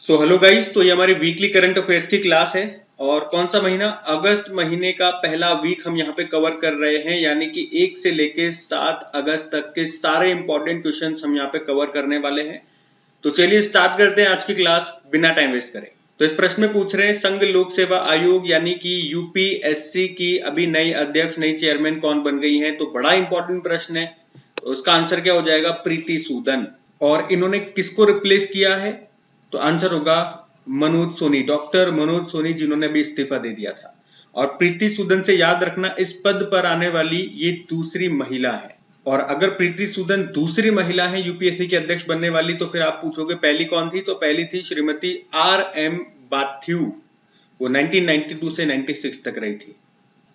So hello guys, तो ये हमारी वीकली करंट अफेयर्स की क्लास है। और कौन सा महीना? अगस्त महीने का पहला वीक हम यहाँ पे कवर कर रहे हैं, यानी कि 1 से लेके 7 अगस्त तक के सारे इंपॉर्टेंट क्वेश्चंस हम यहाँ पे कवर करने वाले हैं। तो चलिए स्टार्ट करते हैं आज की क्लास बिना टाइम वेस्ट करें। तो इस प्रश्न में पूछ रहे हैं, संघ लोक सेवा आयोग यानी कि यूपीएससी की अभी नई अध्यक्ष, नई चेयरमैन कौन बन गई है? तो बड़ा इंपॉर्टेंट प्रश्न है। तो उसका आंसर क्या हो जाएगा? प्रीति सूदन। और इन्होंने किसको रिप्लेस किया है? तो आंसर होगा मनोज सोनी, डॉक्टर मनोज सोनी, जिन्होंने अभी इस्तीफा दे दिया था। और प्रीति सूदन से याद रखना, इस पद पर आने वाली ये दूसरी महिला है। और अगर प्रीति सूदन दूसरी महिला है यूपीएससी के अध्यक्ष बनने वाली, तो फिर आप पूछोगे पहली कौन थी? तो पहली थी श्रीमती आर.एम. बाथ्यू। वो 1992 से 96 तक रही थी।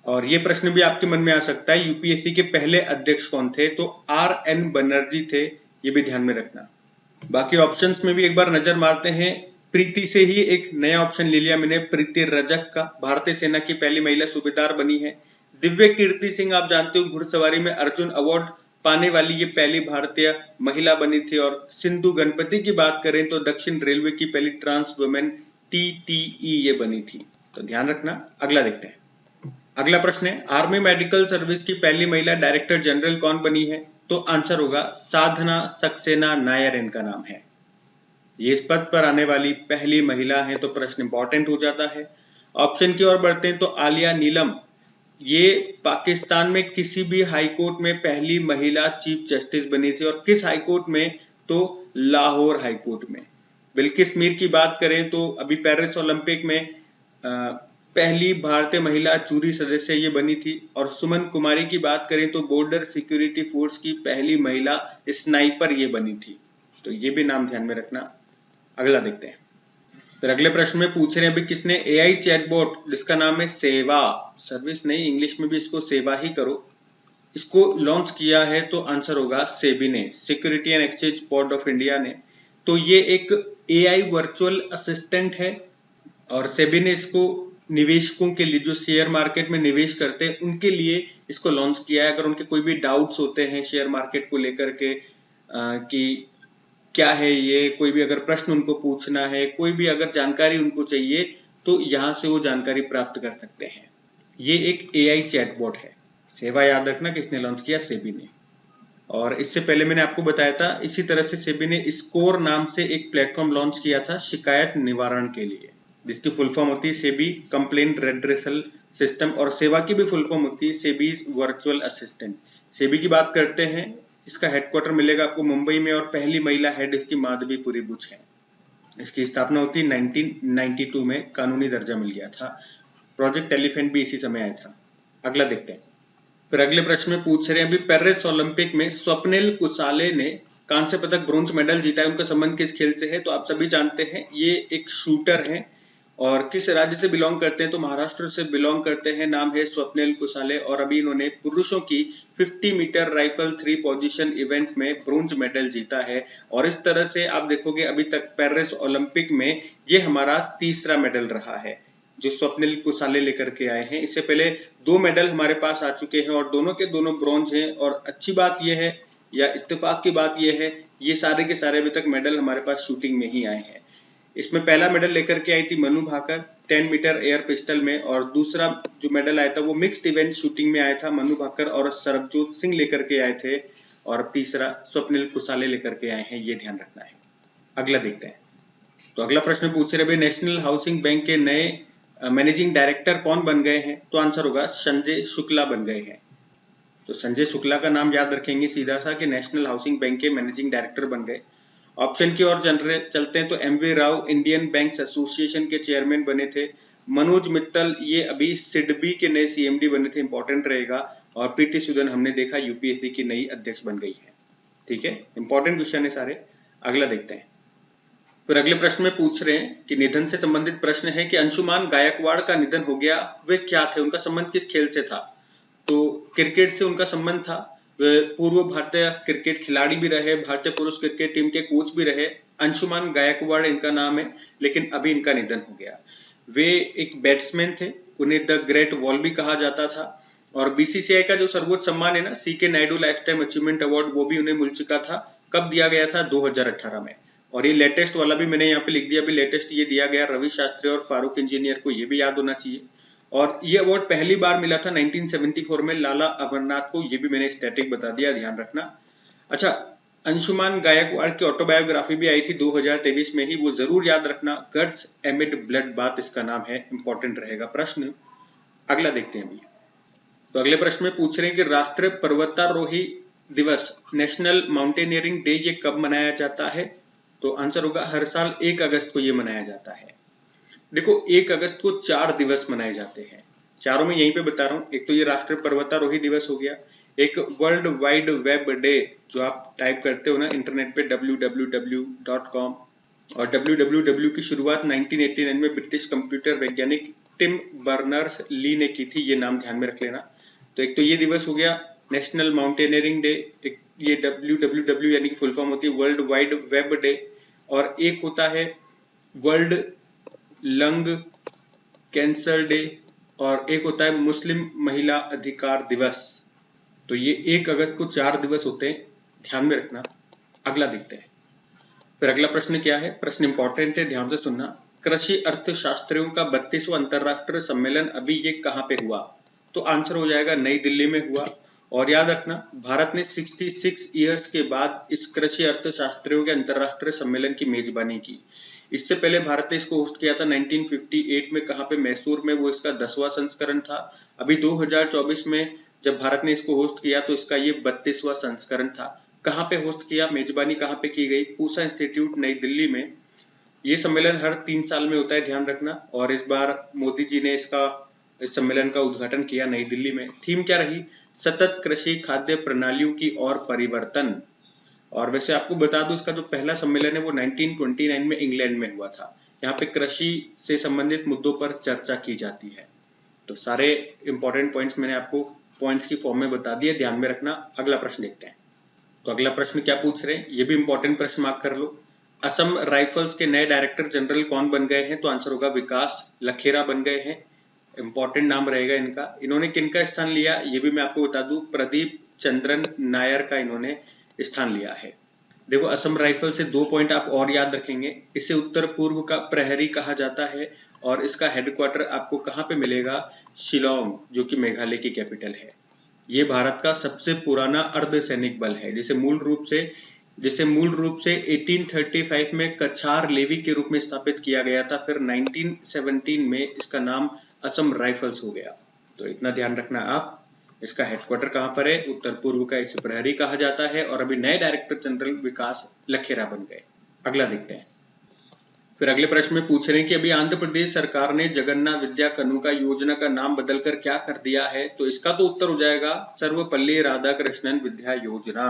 और ये प्रश्न भी आपके मन में आ सकता है, यूपीएससी के पहले अध्यक्ष कौन थे? तो आर.एन. बनर्जी थे, ये भी ध्यान में रखना। बाकी ऑप्शंस में भी एक बार नजर मारते हैं। प्रीति से ही एक नया ऑप्शन ले लिया मैंने, प्रीति रजक का, भारतीय सेना की पहली महिला सूबेदार बनी है। दिव्य कीर्ति सिंह, आप जानते हो घुड़सवारी में अर्जुन अवार्ड पाने वाली ये पहली भारतीय महिला बनी थी। और सिंधु गणपति की बात करें तो दक्षिण रेलवे की पहली ट्रांस वुमेन टीटीई ये बनी थी। तो ध्यान रखना। अगला देखते हैं। अगला प्रश्न है, आर्मी मेडिकल सर्विस की पहली महिला डायरेक्टर जनरल कौन बनी है? तो आंसर होगा साधना सक्सेना नायर, इनका नाम है। ये इस पद पर आने वाली पहली महिला है, तो प्रश्न इंपॉर्टेंट हो जाता है। ऑप्शन की ओर बढ़ते हैं तो आलिया नीलम, ये पाकिस्तान में किसी भी हाई कोर्ट में पहली महिला चीफ जस्टिस बनी थी। और किस हाई कोर्ट में? तो लाहौर हाई कोर्ट में। बिल्किस मीर की बात करें तो अभी पेरिस ओलंपिक में पहली भारतीय महिला जूरी सदस्य ये बनी थी। और सुमन कुमारी की बात करें तो बॉर्डर सिक्योरिटी फोर्स की पहली महिला स्नाइपर ये बनी थी। तो ये भी नाम ध्यान में रखना। अगला देखते हैं। फिर अगले प्रश्न में पूछ रहे हैं, अभी किसने एआई चैटबॉट, जिसका नाम है सेवा, सर्विस नहीं, इंग्लिश में भी इसको सेवा ही करो, इसको लॉन्च किया है? तो आंसर होगा सेबी ने, security and exchange board of India ने। तो ये एक एआई वर्चुअल असिस्टेंट है। और सेबी ने इसको निवेशकों के लिए, जो शेयर मार्केट में निवेश करते हैं उनके लिए इसको लॉन्च किया है। अगर उनके कोई भी डाउट्स होते हैं शेयर मार्केट को लेकर के कि क्या है ये, कोई भी अगर प्रश्न उनको पूछना है, कोई भी अगर जानकारी उनको चाहिए, तो यहाँ से वो जानकारी प्राप्त कर सकते हैं। ये एक एआई चैटबॉट है। सेवा याद रखना किसने लॉन्च किया? सेबी ने। और इससे पहले मैंने आपको बताया था, इसी तरह से सेबी ने स्कोर नाम से एक प्लेटफॉर्म लॉन्च किया था शिकायत निवारण के लिए, जिसकी फुल फॉर्म होती है सेबी कंप्लेंट रेड्रेसल सिस्टम। और सेवा की भी फुल फॉर्म होती है सेबीज वर्चुअल असिस्टेंट। सेबी की बात करते हैं, इसका हेडक्वार्टर मिलेगा आपको मुंबई में। और पहली महिला हेड इसकी माधवीपुरी बुच है। इसकी स्थापना होती है 1992 में, कानूनी दर्जा मिल गया था। प्रोजेक्ट एलिफेंट भी इसी समय आया था। अगला देखते हैं। फिर अगले प्रश्न में पूछ रहे हैं, अभी पेरिस ओलंपिक में स्वप्निल कुसाले ने कांस्य पदक, ब्रोंज मेडल जीता है। उनका संबंध किस खेल से है? तो आप सभी जानते हैं, ये एक शूटर है। और किस राज्य से बिलोंग करते हैं? तो महाराष्ट्र से बिलोंग करते हैं। नाम है स्वप्निल कुसाले। और अभी इन्होंने पुरुषों की 50 मीटर राइफल 3 पोजीशन इवेंट में ब्रोंज मेडल जीता है। और इस तरह से आप देखोगे अभी तक पेरिस ओलंपिक में ये हमारा तीसरा मेडल रहा है जो स्वप्निल कुसाले लेकर के आए हैं। इससे पहले 2 मेडल हमारे पास आ चुके हैं और दोनों के दोनों ब्रॉन्ज हैं। और अच्छी बात यह है, या इत्तेफाक की बात यह है, ये सारे के सारे अभी तक मेडल हमारे पास शूटिंग में ही आए हैं। इसमें पहला मेडल लेकर के आई थी Manu Bhaker 10 metre air pistol में। और दूसरा जो मेडल आया था वो मिक्स्ड इवेंट शूटिंग में आया था, मनु भाकर और सरबजोत सिंह लेकर के आए थे। और तीसरा स्वप्निल कुसाले लेकर के आए हैं, ये ध्यान रखना है। अगला देखते हैं। तो अगला प्रश्न पूछ रहे, नेशनल हाउसिंग बैंक के नए मैनेजिंग डायरेक्टर कौन बन गए हैं? तो आंसर होगा संजय शुक्ला बन गए हैं। तो संजय शुक्ला का नाम याद रखेंगे सीधा सा, कि नेशनल हाउसिंग बैंक के मैनेजिंग डायरेक्टर बन गए। ऑप्शन की ओर चलते हैं तो MV Rao Indian Banks Association के चेयरमैन बने थे। मनोज मित्तल ये अभी सिडबी के नए सीएमडी बने थे, इंपॉर्टेंट रहेगा। और प्रीति सूदन हमने देखा यूपीएससी की नई अध्यक्ष बन गई है। ठीक है, इंपॉर्टेंट क्वेश्चन है सारे। अगला देखते हैं। फिर अगले प्रश्न में पूछ रहे हैं कि निधन से संबंधित प्रश्न है कि अंशुमान गायकवाड़ का निधन हो गया, वे क्या थे? उनका संबंध किस खेल से था? तो क्रिकेट से उनका संबंध था। वे पूर्व भारतीय क्रिकेट खिलाड़ी भी रहे, भारतीय पुरुष क्रिकेट टीम के कोच भी रहे। अंशुमान गायकवाड़ इनका नाम है, लेकिन अभी इनका निधन हो गया। वे एक बैट्समैन थे, उन्हें द ग्रेट वॉल भी कहा जाता था। और बीसीसीआई का जो सर्वोच्च सम्मान है ना, CK Naidu lifetime achievement award, वो भी उन्हें मिल चुका था। कब दिया गया था? 2018 में। और ये लेटेस्ट वाला भी मैंने यहाँ पे लिख दिया, अभी लेटेस्ट ये दिया गया रवि शास्त्री और फारूक इंजीनियर को, ये भी याद होना चाहिए। और ये अवार्ड पहली बार मिला था 1974 में लाला अमरनाथ को, ये भी मैंने स्टैटिक बता दिया, ध्यान रखना। अच्छा, अंशुमान गायकवाड़ की ऑटोबायोग्राफी भी आई थी 2023 में ही, वो जरूर याद रखना, गट्स एमिड ब्लड बाथ इसका नाम है, इंपॉर्टेंट रहेगा प्रश्न। अगला देखते हैं अभी। तो अगले प्रश्न में पूछ रहे हैं कि राष्ट्रीय पर्वतारोही दिवस, नेशनल माउंटेनियरिंग डे, ये कब मनाया जाता है? तो आंसर होगा हर साल 1 अगस्त को ये मनाया जाता है। देखो 1 अगस्त को 4 दिवस मनाए जाते हैं, चारों में यहीं पे बता रहा हूँ। एक तो ये राष्ट्रीय पर्वतारोही दिवस हो गया, एक वर्ल्ड वाइड वेब डे, जो आप टाइप करते हो ना इंटरनेट पे www.com, और www की शुरुआत 1989 में ब्रिटिश कंप्यूटर वैज्ञानिक टिम बर्नर्स ली ने की थी, ये नाम ध्यान में रख लेना। तो एक तो ये दिवस हो गया नेशनल माउंटेनियरिंग डे, ये www यानी कि फुल फॉर्म होती है वर्ल्ड वाइड वेब डे, और एक होता है वर्ल्ड लंग कैंसर डे, और एक होता है मुस्लिम महिला अधिकार दिवस। तो ये 1 अगस्त को 4 दिवस होते हैं, ध्यान में रखना। अगला देखते हैं। फिर अगला प्रश्न क्या है, प्रश्न इंपॉर्टेंट है, ध्यान से सुनना। कृषि अर्थशास्त्रियों का 32वां अंतरराष्ट्रीय सम्मेलन अभी ये कहाँ पे हुआ? तो आंसर हो जाएगा नई दिल्ली में हुआ। और याद रखना, भारत ने 66 ईयर्स के बाद इस कृषि अर्थशास्त्रियों के अंतरराष्ट्रीय सम्मेलन की मेजबानी की। इससे पहले भारत ने इसको होस्ट किया था 1958 में, कहाँ पे? मैसूर में, वो इसका 10वां संस्करण था। अभी 2024 में जब भारत ने इसको होस्ट किया तो इसका ये 32वां संस्करण था। कहाँ पे होस्ट किया, मेजबानी कहाँ पे की गई? पूसा इंस्टीट्यूट नई दिल्ली में। ये सम्मेलन हर 3 साल में होता है, ध्यान रखना। और इस बार मोदी जी ने इस सम्मेलन का उद्घाटन किया नई दिल्ली में। थीम क्या रही? सतत कृषि खाद्य प्रणालियों की और परिवर्तन। और वैसे आपको बता दूं, इसका जो पहला सम्मेलन है वो 1929 में इंग्लैंड में हुआ था। यहाँ पे कृषि से संबंधित मुद्दों पर चर्चा की जाती है। तो सारे इंपॉर्टेंट पॉइंट्स मैंने आपको पॉइंट्स की फॉर्म में बता दिए, ध्यान में रखना। अगला प्रश्न देखते हैं। तो अगला प्रश्न क्या पूछ रहे हैं, ये भी इंपॉर्टेंट प्रश्न मार्क कर लो। असम राइफल्स के नए डायरेक्टर जनरल कौन बन गए हैं? तो आंसर होगा विकास लखेरा बन गए हैं, इंपॉर्टेंट नाम रहेगा इनका। इन्होंने किनका स्थान लिया, ये भी मैं आपको बता दूं, प्रदीप चंद्रन नायर का इन्होंने स्थान लिया है। देखो असम राइफल से 2 पॉइंट आप और याद रखेंगे, इसे उत्तर पूर्व का प्रहरी कहा जाता है, और इसका हेडक्वार्टर आपको कहाँ पे मिलेगा? शिलोंग, जो कि मेघालय की कैपिटल है। ये भारत का सबसे पुराना अर्धसैनिक बल है, जिसे मूल रूप से 1835 में कछार लेवी के रूप में स्थापित किया गया था। फिर 1917 में इसका नाम असम राइफल्स हो गया। तो इतना ध्यान रखना आप। इसका हेडक्वार्टर कहाँ पर है? उत्तर पूर्व का, इसे प्रहरी कहा जाता है। और अभी नए डायरेक्टर जनरल विकास लखेरा बन गए। अगला देखते हैं। फिर अगले प्रश्न में पूछ रहे हैं कि अभी आंध्र प्रदेश सरकार ने जगन्नाथ विद्या कानुका योजना का नाम बदलकर क्या कर दिया है? तो इसका तो उत्तर हो जाएगा सर्वपल्ली राधाकृष्णन विद्या योजना।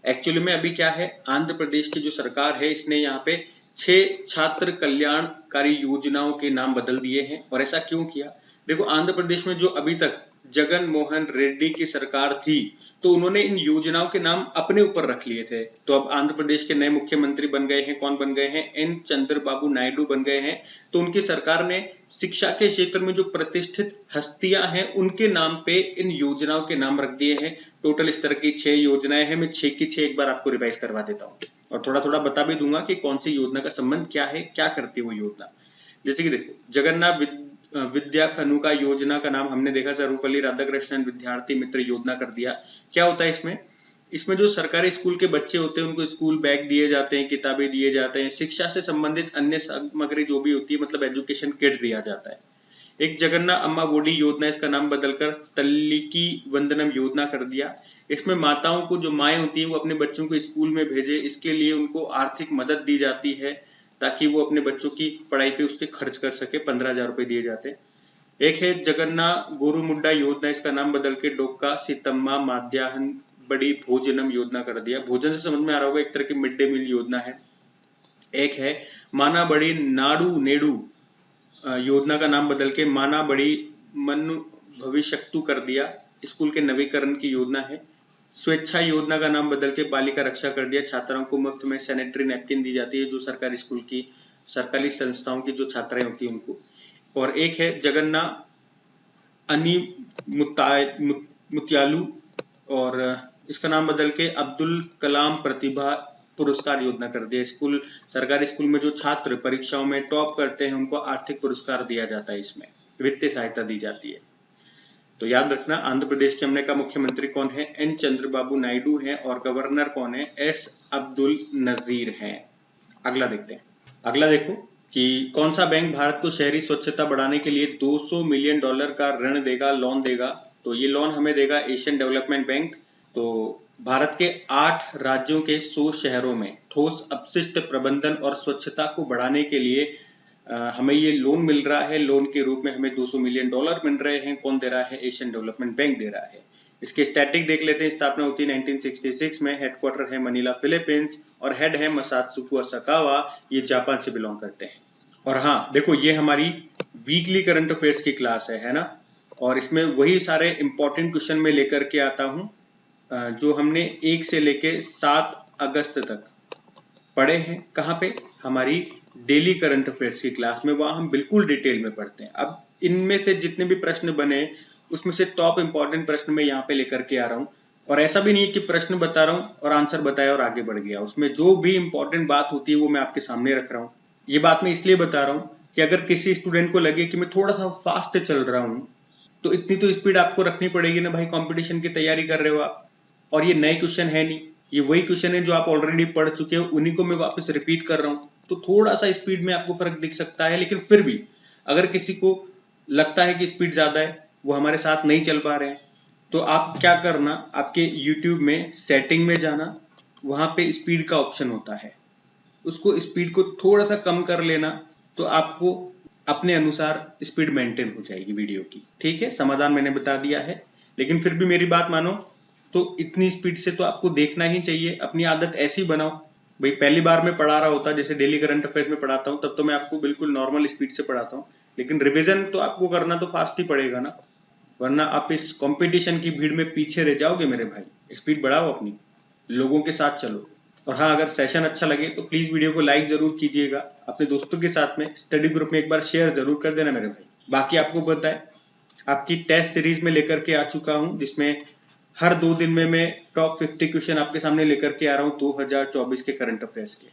एक्चुअली में अभी क्या है, आंध्र प्रदेश की जो सरकार है इसने यहाँ पे 6 छात्र कल्याणकारी योजनाओं के नाम बदल दिए हैं। और ऐसा क्यों किया? देखो आंध्र प्रदेश में जो अभी तक जगन मोहन रेड्डी की सरकार थी, तो उन्होंने इन योजनाओं के नाम अपने ऊपर रख लिए थे। तो अब आंध्र प्रदेश के नए मुख्यमंत्री बन गए हैं, कौन बन गए हैं? एन चंद्रबाबू नायडू बन गए हैं। तो उनकी सरकार ने शिक्षा के क्षेत्र में जो प्रतिष्ठित हस्तियां हैं उनके नाम पे इन योजनाओं के नाम रख दिए हैं। टोटल इस तरह की 6 योजनाएं हैं। मैं 6 की 6 एक बार आपको रिवाइज करवा देता हूँ, और थोड़ा थोड़ा बता भी दूंगा कि कौन सी योजना का संबंध क्या है, क्या करती है वो योजना। जैसे कि देखो, जगन्नाथ विद्या कानुका योजना का नाम हमने देखा सर्वपल्ली राधाकृष्णन विद्यार्थी मित्र योजना कर दिया। क्या होता है इसमें जो सरकारी स्कूल के बच्चे होते हैं उनको स्कूल बैग दिए जाते हैं, किताबें दिए जाते हैं, शिक्षा से संबंधित अन्य सामग्री जो भी होती है, मतलब एजुकेशन किट दिया जाता है। एक जगन्नाथ अम्मा वोडी योजना, इसका नाम बदलकर तल्लीकी वंदनम योजना कर दिया। इसमें माताओं को, जो माएँ होती हैं, वो अपने बच्चों को स्कूल में भेजे, इसके लिए उनको आर्थिक मदद दी जाती है ताकि वो अपने बच्चों की पढ़ाई पे उसके खर्च कर सके। 15,000 रुपए दिए जाते हैं। एक है जगन्नाथ गोरुमुड्डा योजना, इसका नाम बदल के डोका सीतम्मा माध्याहन बड़ी भोजनम योजना कर दिया। भोजन से समझ में आ रहा होगा, एक तरह की मिड डे मील योजना है। एक है माना बड़ी नाडू नेडू योजना, का नाम बदल के माना बड़ी मनु भविष्यक्तु कर दिया, स्कूल के नवीकरण की योजना है। स्वेच्छा योजना का नाम बदल के बालिका रक्षा कर दिया, छात्राओं को मुफ्त में सैनिटरी नैपकिन दी जाती है, जो सरकारी स्कूल की, सरकारी संस्थाओं की जो छात्राएं होती हैं उनको। और एक है जगन्नाथ अनि मुत्यालू, और इसका नाम बदल के अब्दुल कलाम प्रतिभा पुरस्कार योजना कर दिया। स्कूल, सरकारी स्कूल में जो छात्र परीक्षाओं में टॉप करते हैं उनको आर्थिक पुरस्कार दिया जाता है, इसमें वित्तीय सहायता दी जाती है। तो याद रखना, आंध्र प्रदेश के हमने का मुख्यमंत्री कौन है, एन चंद्रबाबू नायडू हैं, और गवर्नर कौन है, एस अब्दुल नजीर हैं। अगला देखते हैं। अगला देखो कि कौन सा बैंक भारत को शहरी स्वच्छता बढ़ाने के लिए $200 मिलियन का ऋण देगा, लोन देगा। तो ये लोन हमें देगा एशियन डेवलपमेंट बैंक। तो भारत के 8 राज्यों के 100 शहरों में ठोस अपशिष्ट प्रबंधन और स्वच्छता को बढ़ाने के लिए हमें ये लोन मिल रहा है। लोन के रूप में हमें $200 मिलियन मिल रहे हैं। कौन दे रहा है, एशियन डेवलपमेंट बैंक दे रहा है। इसके स्टैटिक देख लेते हैं। स्थापना होती है 1966 में, हेडक्वार्टर है मनीला फिलीपींस, और हेड है मसात्सुको असाकावा, ये जापान से बिलोंग करते हैं। और हाँ देखो, ये हमारी वीकली करंट अफेयर्स की क्लास है ना, और इसमें वही सारे इंपॉर्टेंट क्वेश्चन में लेकर के आता हूँ जो हमने 1 से लेके 7 अगस्त तक पढ़े हैं। कहाँ पे, हमारी डेली करंट अफेयर्स की क्लास में, वहां हम बिल्कुल डिटेल में पढ़ते हैं। अब इनमें से जितने भी प्रश्न बने उसमें से टॉप इंपॉर्टेंट प्रश्न मैं यहाँ पे लेकर के आ रहा हूँ। और ऐसा भी नहीं है कि प्रश्न बता रहा हूँ और आंसर बताया और आगे बढ़ गया। उसमें जो भी इंपॉर्टेंट बात होती है वो मैं आपके सामने रख रहा हूँ। ये बात मैं इसलिए बता रहा हूँ कि अगर किसी स्टूडेंट को लगे कि मैं थोड़ा सा फास्ट चल रहा हूँ, तो इतनी तो स्पीड आपको रखनी पड़ेगी ना भाई, कंपटीशन की तैयारी कर रहे हो आप। और ये नए क्वेश्चन है नहीं, ये वही क्वेश्चन है जो आप ऑलरेडी पढ़ चुके हो, उन्हीं को मैं वापस रिपीट कर रहा हूँ। तो थोड़ा सा स्पीड में आपको फर्क दिख सकता है, लेकिन फिर भी अगर किसी को लगता है कि स्पीड ज्यादा है, वो हमारे साथ नहीं चल पा रहे हैं, तो आप क्या करना, आपके YouTube में सेटिंग में जाना, वहां पे स्पीड का ऑप्शन होता है, उसको स्पीड को थोड़ा सा कम कर लेना, तो आपको अपने अनुसार स्पीड मेंटेन हो जाएगी वीडियो की। ठीक है, समाधान मैंने बता दिया है, लेकिन फिर भी मेरी बात मानो, तो इतनी स्पीड से तो आपको देखना ही चाहिए। अपनी आदत ऐसी बनाओ भाई, पहली बार में पढ़ा रहा होता, जैसे डेली करंट अफेयर में पढ़ाता हूँ, तब तो मैं आपको बिल्कुल नॉर्मल स्पीड से पढ़ाता हूँ, लेकिन रिवीजन तो आपको करना तो फास्ट ही पड़ेगा ना, वरना आप इस कंपटीशन की भीड़ में पीछे रह जाओगे मेरे भाई। स्पीड बढ़ाओ अपनी, लोगों के साथ चलो। और हाँ, अगर सेशन अच्छा लगे तो प्लीज वीडियो को लाइक जरूर कीजिएगा, अपने दोस्तों के साथ में स्टडी ग्रुप में एक बार शेयर जरूर कर देना मेरे भाई। बाकी आपको पता है, आपकी टेस्ट सीरीज में लेकर के आ चुका हूँ, जिसमें हर 2 दिन में मैं टॉप 50 क्वेश्चन आपके सामने लेकर के आ रहा हूँ 2024 के करंट अफेयर्स के।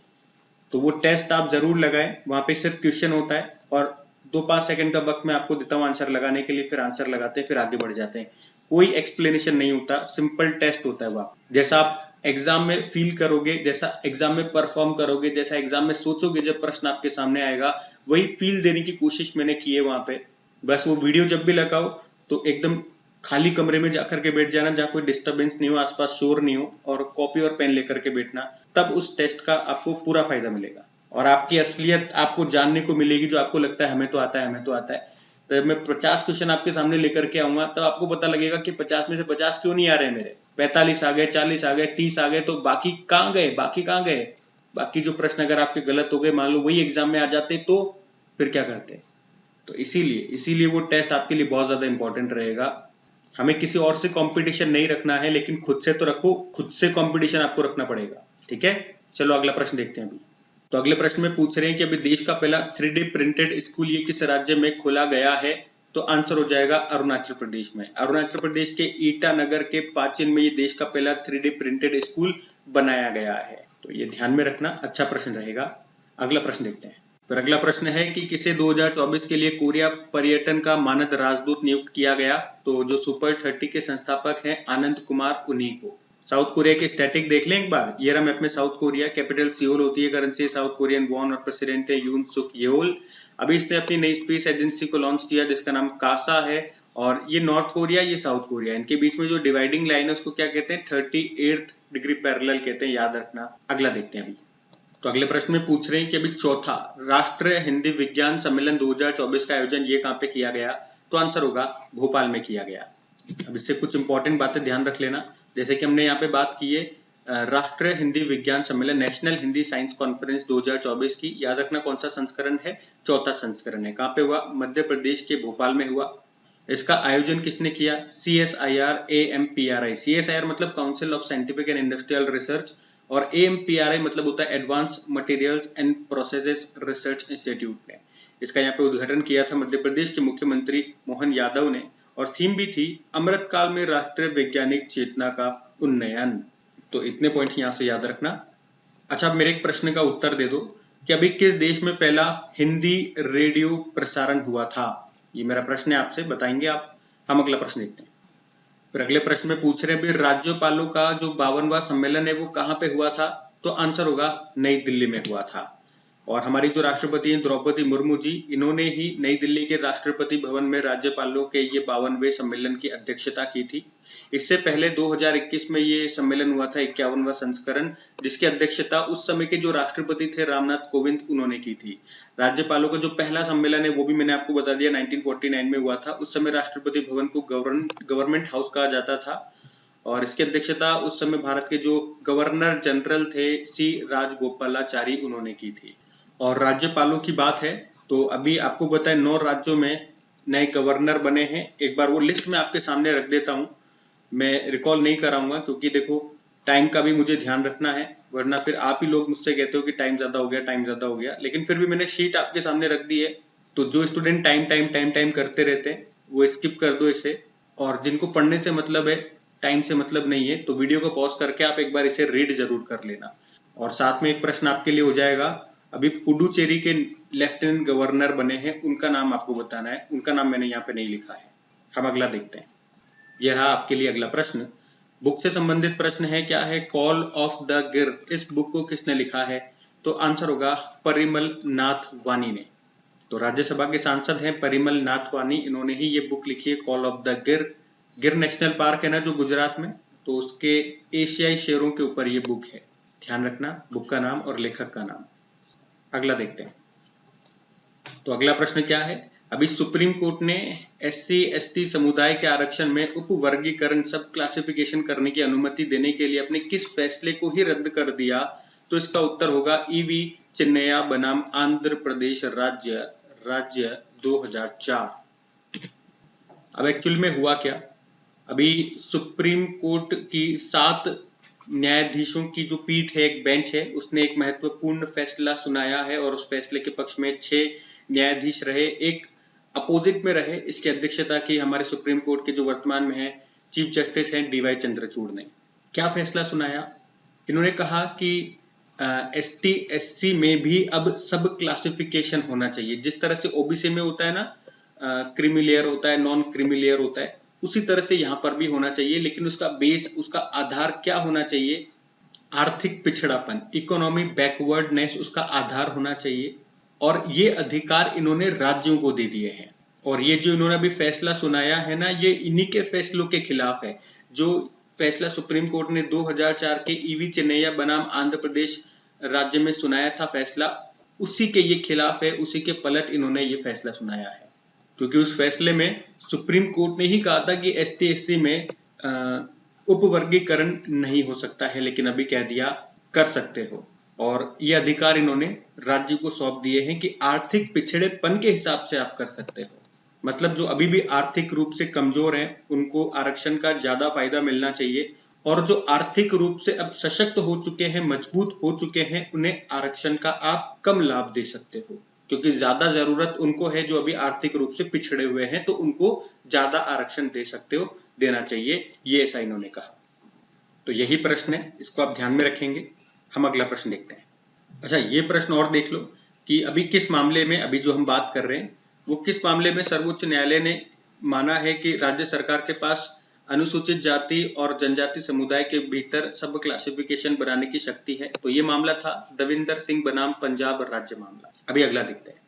तो वो टेस्ट आप जरूर लगाएं, वहां पे सिर्फ क्वेश्चन होता है और 2-5 सेकंड का वक्त मैं आपको देता हूँ आंसर लगाने के लिए, फिर आंसर लगाते हैं, फिर आगे बढ़ जाते हैं। कोई एक्सप्लेनेशन नहीं होता, सिंपल टेस्ट होता है। वह जैसा आप एग्जाम में फील करोगे, जैसा एग्जाम में परफॉर्म करोगे, जैसा एग्जाम में सोचोगे जब प्रश्न आपके सामने आएगा, वही फील देने की कोशिश मैंने की है वहां पे। बस वो वीडियो जब भी लगाओ तो एकदम खाली कमरे में जाकर के बैठ जाना, जहाँ कोई डिस्टरबेंस नहीं हो, आसपास शोर नहीं हो, और कॉपी और पेन लेकर के बैठना, तब उस टेस्ट का आपको पूरा फायदा मिलेगा और आपकी असलियत आपको जानने को मिलेगी। जो आपको लगता है हमें तो आता है, हमें तो आता है, तो मैं 50 क्वेश्चन आपके सामने लेकर के आऊंगा, तब आपको पता लगेगा कि 50 में से 50 क्यों नहीं आ रहे मेरे, 45 आ गए, 40 आ गए, 30 आ गए, तो बाकी कहाँ गए, बाकी कहाँ गए। बाकी जो प्रश्न अगर आपके गलत हो गए, मान लो वही एग्जाम में आ जाते, तो फिर क्या करते। तो इसीलिए वो टेस्ट आपके लिए बहुत ज्यादा इंपॉर्टेंट रहेगा। हमें किसी और से कंपटीशन नहीं रखना है, लेकिन खुद से तो रखो, खुद से कंपटीशन आपको रखना पड़ेगा। ठीक है, चलो अगला प्रश्न देखते हैं अभी। तो अगले प्रश्न में पूछ रहे हैं कि अभी देश का पहला 3D प्रिंटेड स्कूल ये किस राज्य में खोला गया है। तो आंसर हो जाएगा अरुणाचल प्रदेश में। अरुणाचल प्रदेश के ईटानगर के पाचिन में ये देश का पहला 3D प्रिंटेड स्कूल बनाया गया है। तो ये ध्यान में रखना, अच्छा प्रश्न रहेगा। अगला प्रश्न देखते हैं। फिर अगला प्रश्न है कि किसे 2024 के लिए कोरिया पर्यटन का मानद राजदूत नियुक्त किया गया। तो जो सुपर 30 के संस्थापक हैं आनंद कुमार, उन्हीं को। साउथ कोरिया के स्टैटिक देख लें एक बार। ये रहा मैप में साउथ कोरिया, कैपिटल सियोल होती है, करेंसी साउथ कोरियन वॉन, और प्रेसिडेंट है यून सुक येओल। अभी इसने अपनी नई स्पेस एजेंसी को लॉन्च किया जिसका नाम कासा है। और ये नॉर्थ कोरिया, ये साउथ कोरिया, इनके बीच में जो डिवाइडिंग लाइन है उसको क्या कहते हैं, 38th डिग्री पैरेलल कहते हैं, याद रखना। अगला देखते हैं अभी। तो अगले प्रश्न में पूछ रहे हैं कि अभी चौथा राष्ट्रीय हिंदी विज्ञान सम्मेलन 2024 का आयोजन ये कहाँ पे किया गया। तो आंसर होगा भोपाल में किया गया। अब इससे कुछ इंपॉर्टेंट बातें ध्यान रख लेना, जैसे कि हमने यहाँ पे बात की है राष्ट्रीय हिंदी विज्ञान सम्मेलन, नेशनल हिंदी साइंस कॉन्फ्रेंस 2024 की। याद रखना कौन सा संस्करण है, चौथा संस्करण है। कहाँ पे हुआ, मध्य प्रदेश के भोपाल में हुआ। इसका आयोजन किसने किया, CSIR AMPRI। CSIR मतलब council of scientific and industrial research, और AMPRI मतलब होता है advance materials and processes research institute ने। इसका यहाँ पे उद्घाटन किया था मध्य प्रदेश के मुख्यमंत्री मोहन यादव ने, और थीम भी थी अमृत काल में राष्ट्रीय वैज्ञानिक चेतना का उन्नयन। तो इतने पॉइंट यहाँ से याद रखना। अच्छा, अब मेरे एक प्रश्न का उत्तर दे दो कि अभी किस देश में पहला हिंदी रेडियो प्रसारण हुआ था। ये मेरा प्रश्न है, आपसे बताएंगे आप। हम अगला प्रश्न देखते हैं। फिर अगले प्रश्न में पूछ रहे हैं भी राज्यपालों का जो 52वां सम्मेलन है वो कहाँ पे हुआ था। तो आंसर होगा नई दिल्ली में हुआ था। और हमारी जो राष्ट्रपति हैं द्रौपदी मुर्मू जी, इन्होंने ही नई दिल्ली के राष्ट्रपति भवन में राज्यपालों के ये 52वें सम्मेलन की अध्यक्षता की थी। इससे पहले 2021 में ये सम्मेलन हुआ था, 51वां संस्करण, जिसकी अध्यक्षता उस समय के जो राष्ट्रपति थे रामनाथ कोविंद, उन्होंने की थी। राज्यपालों का जो पहला सम्मेलन है वो भी मैंने आपको बता दिया 1949 में हुआ था। उस समय राष्ट्रपति भवन को गवर्नमेंट हाउस कहा जाता था और इसकी अध्यक्षता उस समय भारत के जो गवर्नर जनरल थे सी राजगोपालाचारी, उन्होंने की थी। और राज्यपालों की बात है तो अभी आपको बताएं 9 राज्यों में नए गवर्नर बने हैं। एक बार वो लिस्ट मैं आपके सामने रख देता हूं, मैं रिकॉल नहीं कराऊंगा क्योंकि देखो टाइम का भी मुझे ध्यान रखना है, वरना फिर आप ही लोग मुझसे कहते हो कि टाइम ज्यादा हो गया, टाइम ज्यादा हो गया। लेकिन फिर भी मैंने शीट आपके सामने रख दी है, तो जो student time time time time करते रहते हैं वो स्किप कर दो इसे, और जिनको पढ़ने से मतलब है, टाइम से मतलब नहीं है, तो वीडियो को पॉज करके आप एक बार इसे रीड जरूर कर लेना। और साथ में एक प्रश्न आपके लिए हो जाएगा, अभी पुडुचेरी के लेफ्टिनेंट गवर्नर बने हैं, उनका नाम आपको बताना है। उनका नाम मैंने यहाँ पे नहीं लिखा है। हम अगला देखते हैं। यह रहा आपके लिए अगला प्रश्न। बुक से संबंधित प्रश्न है, क्या है? कॉल ऑफ द गिर, इस बुक को किसने लिखा है? तो आंसर होगा परिमल नाथ वानी ने। तो राज्यसभा के सांसद हैं परिमल नाथ वानी, इन्होंने ही ये बुक लिखी है कॉल ऑफ द गिर। गिर नेशनल पार्क है ना जो गुजरात में, तो उसके एशियाई शेरों के ऊपर ये बुक है। ध्यान रखना बुक का नाम और लेखक का नाम। अगला देखते हैं। तो अगला प्रश्न क्या है? अभी सुप्रीम कोर्ट ने SC/ST समुदाय के आरक्षण में उपवर्गीकरण सब क्लासिफिकेशन करने की अनुमति देने के लिए अपने किस फैसले को ही रद्द कर दिया? तो इसका उत्तर होगा EV चिन्नैया बनाम आंध्र प्रदेश राज्य 2004। अब एक्चुअल में हुआ क्या? अभी सुप्रीम कोर्ट की 7 न्यायाधीशों की जो पीठ है, एक बेंच है, उसने एक महत्वपूर्ण फैसला सुनाया है और उस फैसले के पक्ष में 6 न्यायाधीश रहे, एक अपोजिट में रहे। इसकी अध्यक्षता की हमारे सुप्रीम कोर्ट के जो वर्तमान में है चीफ जस्टिस हैं DY चंद्रचूड़ ने। क्या फैसला सुनाया? इन्होंने कहा कि ST/SC में भी अब सब क्लासिफिकेशन होना चाहिए। जिस तरह से OBC में होता है ना, क्रीमी लेयर होता है, नॉन क्रीमी लेयर होता है, उसी तरह से यहाँ पर भी होना चाहिए। लेकिन उसका बेस, उसका आधार क्या होना चाहिए? आर्थिक पिछड़ापन, इकोनॉमी बैकवर्डनेस उसका आधार होना चाहिए। और ये अधिकार इन्होंने राज्यों को दे दिए हैं। और ये जो इन्होंने अभी फैसला सुनाया है ना, ये इन्हीं के फैसलों के खिलाफ है। जो फैसला सुप्रीम कोर्ट ने 2004 के EV चिन्नैया बनाम आंध्र प्रदेश राज्य में सुनाया था फैसला, उसी के ये खिलाफ है, उसी के पलट इन्होंने ये फैसला सुनाया है। क्योंकि उस फैसले में सुप्रीम कोर्ट ने ही कहा था कि ST/SC में उपवर्गीकरण नहीं हो सकता है, लेकिन अभी कह दिया कर सकते हो। और ये अधिकार इन्होंने राज्य को सौंप दिए हैं कि आर्थिक पिछड़ेपन के हिसाब से आप कर सकते हो। मतलब जो अभी भी आर्थिक रूप से कमजोर हैं उनको आरक्षण का ज्यादा फायदा मिलना चाहिए, और जो आर्थिक रूप से अब सशक्त हो चुके हैं, मजबूत हो चुके हैं, उन्हें आरक्षण का आप कम लाभ दे सकते हो। क्योंकि ज्यादा जरूरत उनको है जो अभी आर्थिक रूप से पिछड़े हुए हैं, तो उनको ज्यादा आरक्षण दे सकते हो, देना चाहिए, ये ऐसा इन्होंने कहा। तो यही प्रश्न है, इसको आप ध्यान में रखेंगे। हम अगला प्रश्न देखते हैं। अच्छा, ये प्रश्न और देख लो कि अभी किस मामले में, अभी जो हम बात कर रहे हैं वो किस मामले में सर्वोच्च न्यायालय ने माना है कि राज्य सरकार के पास अनुसूचित जाति और जनजाति समुदाय के भीतर सब क्लासिफिकेशन बनाने की शक्ति है। तो ये मामला था दविंदर सिंह बनाम पंजाब राज्य मामला। अभी अगला देखते हैं।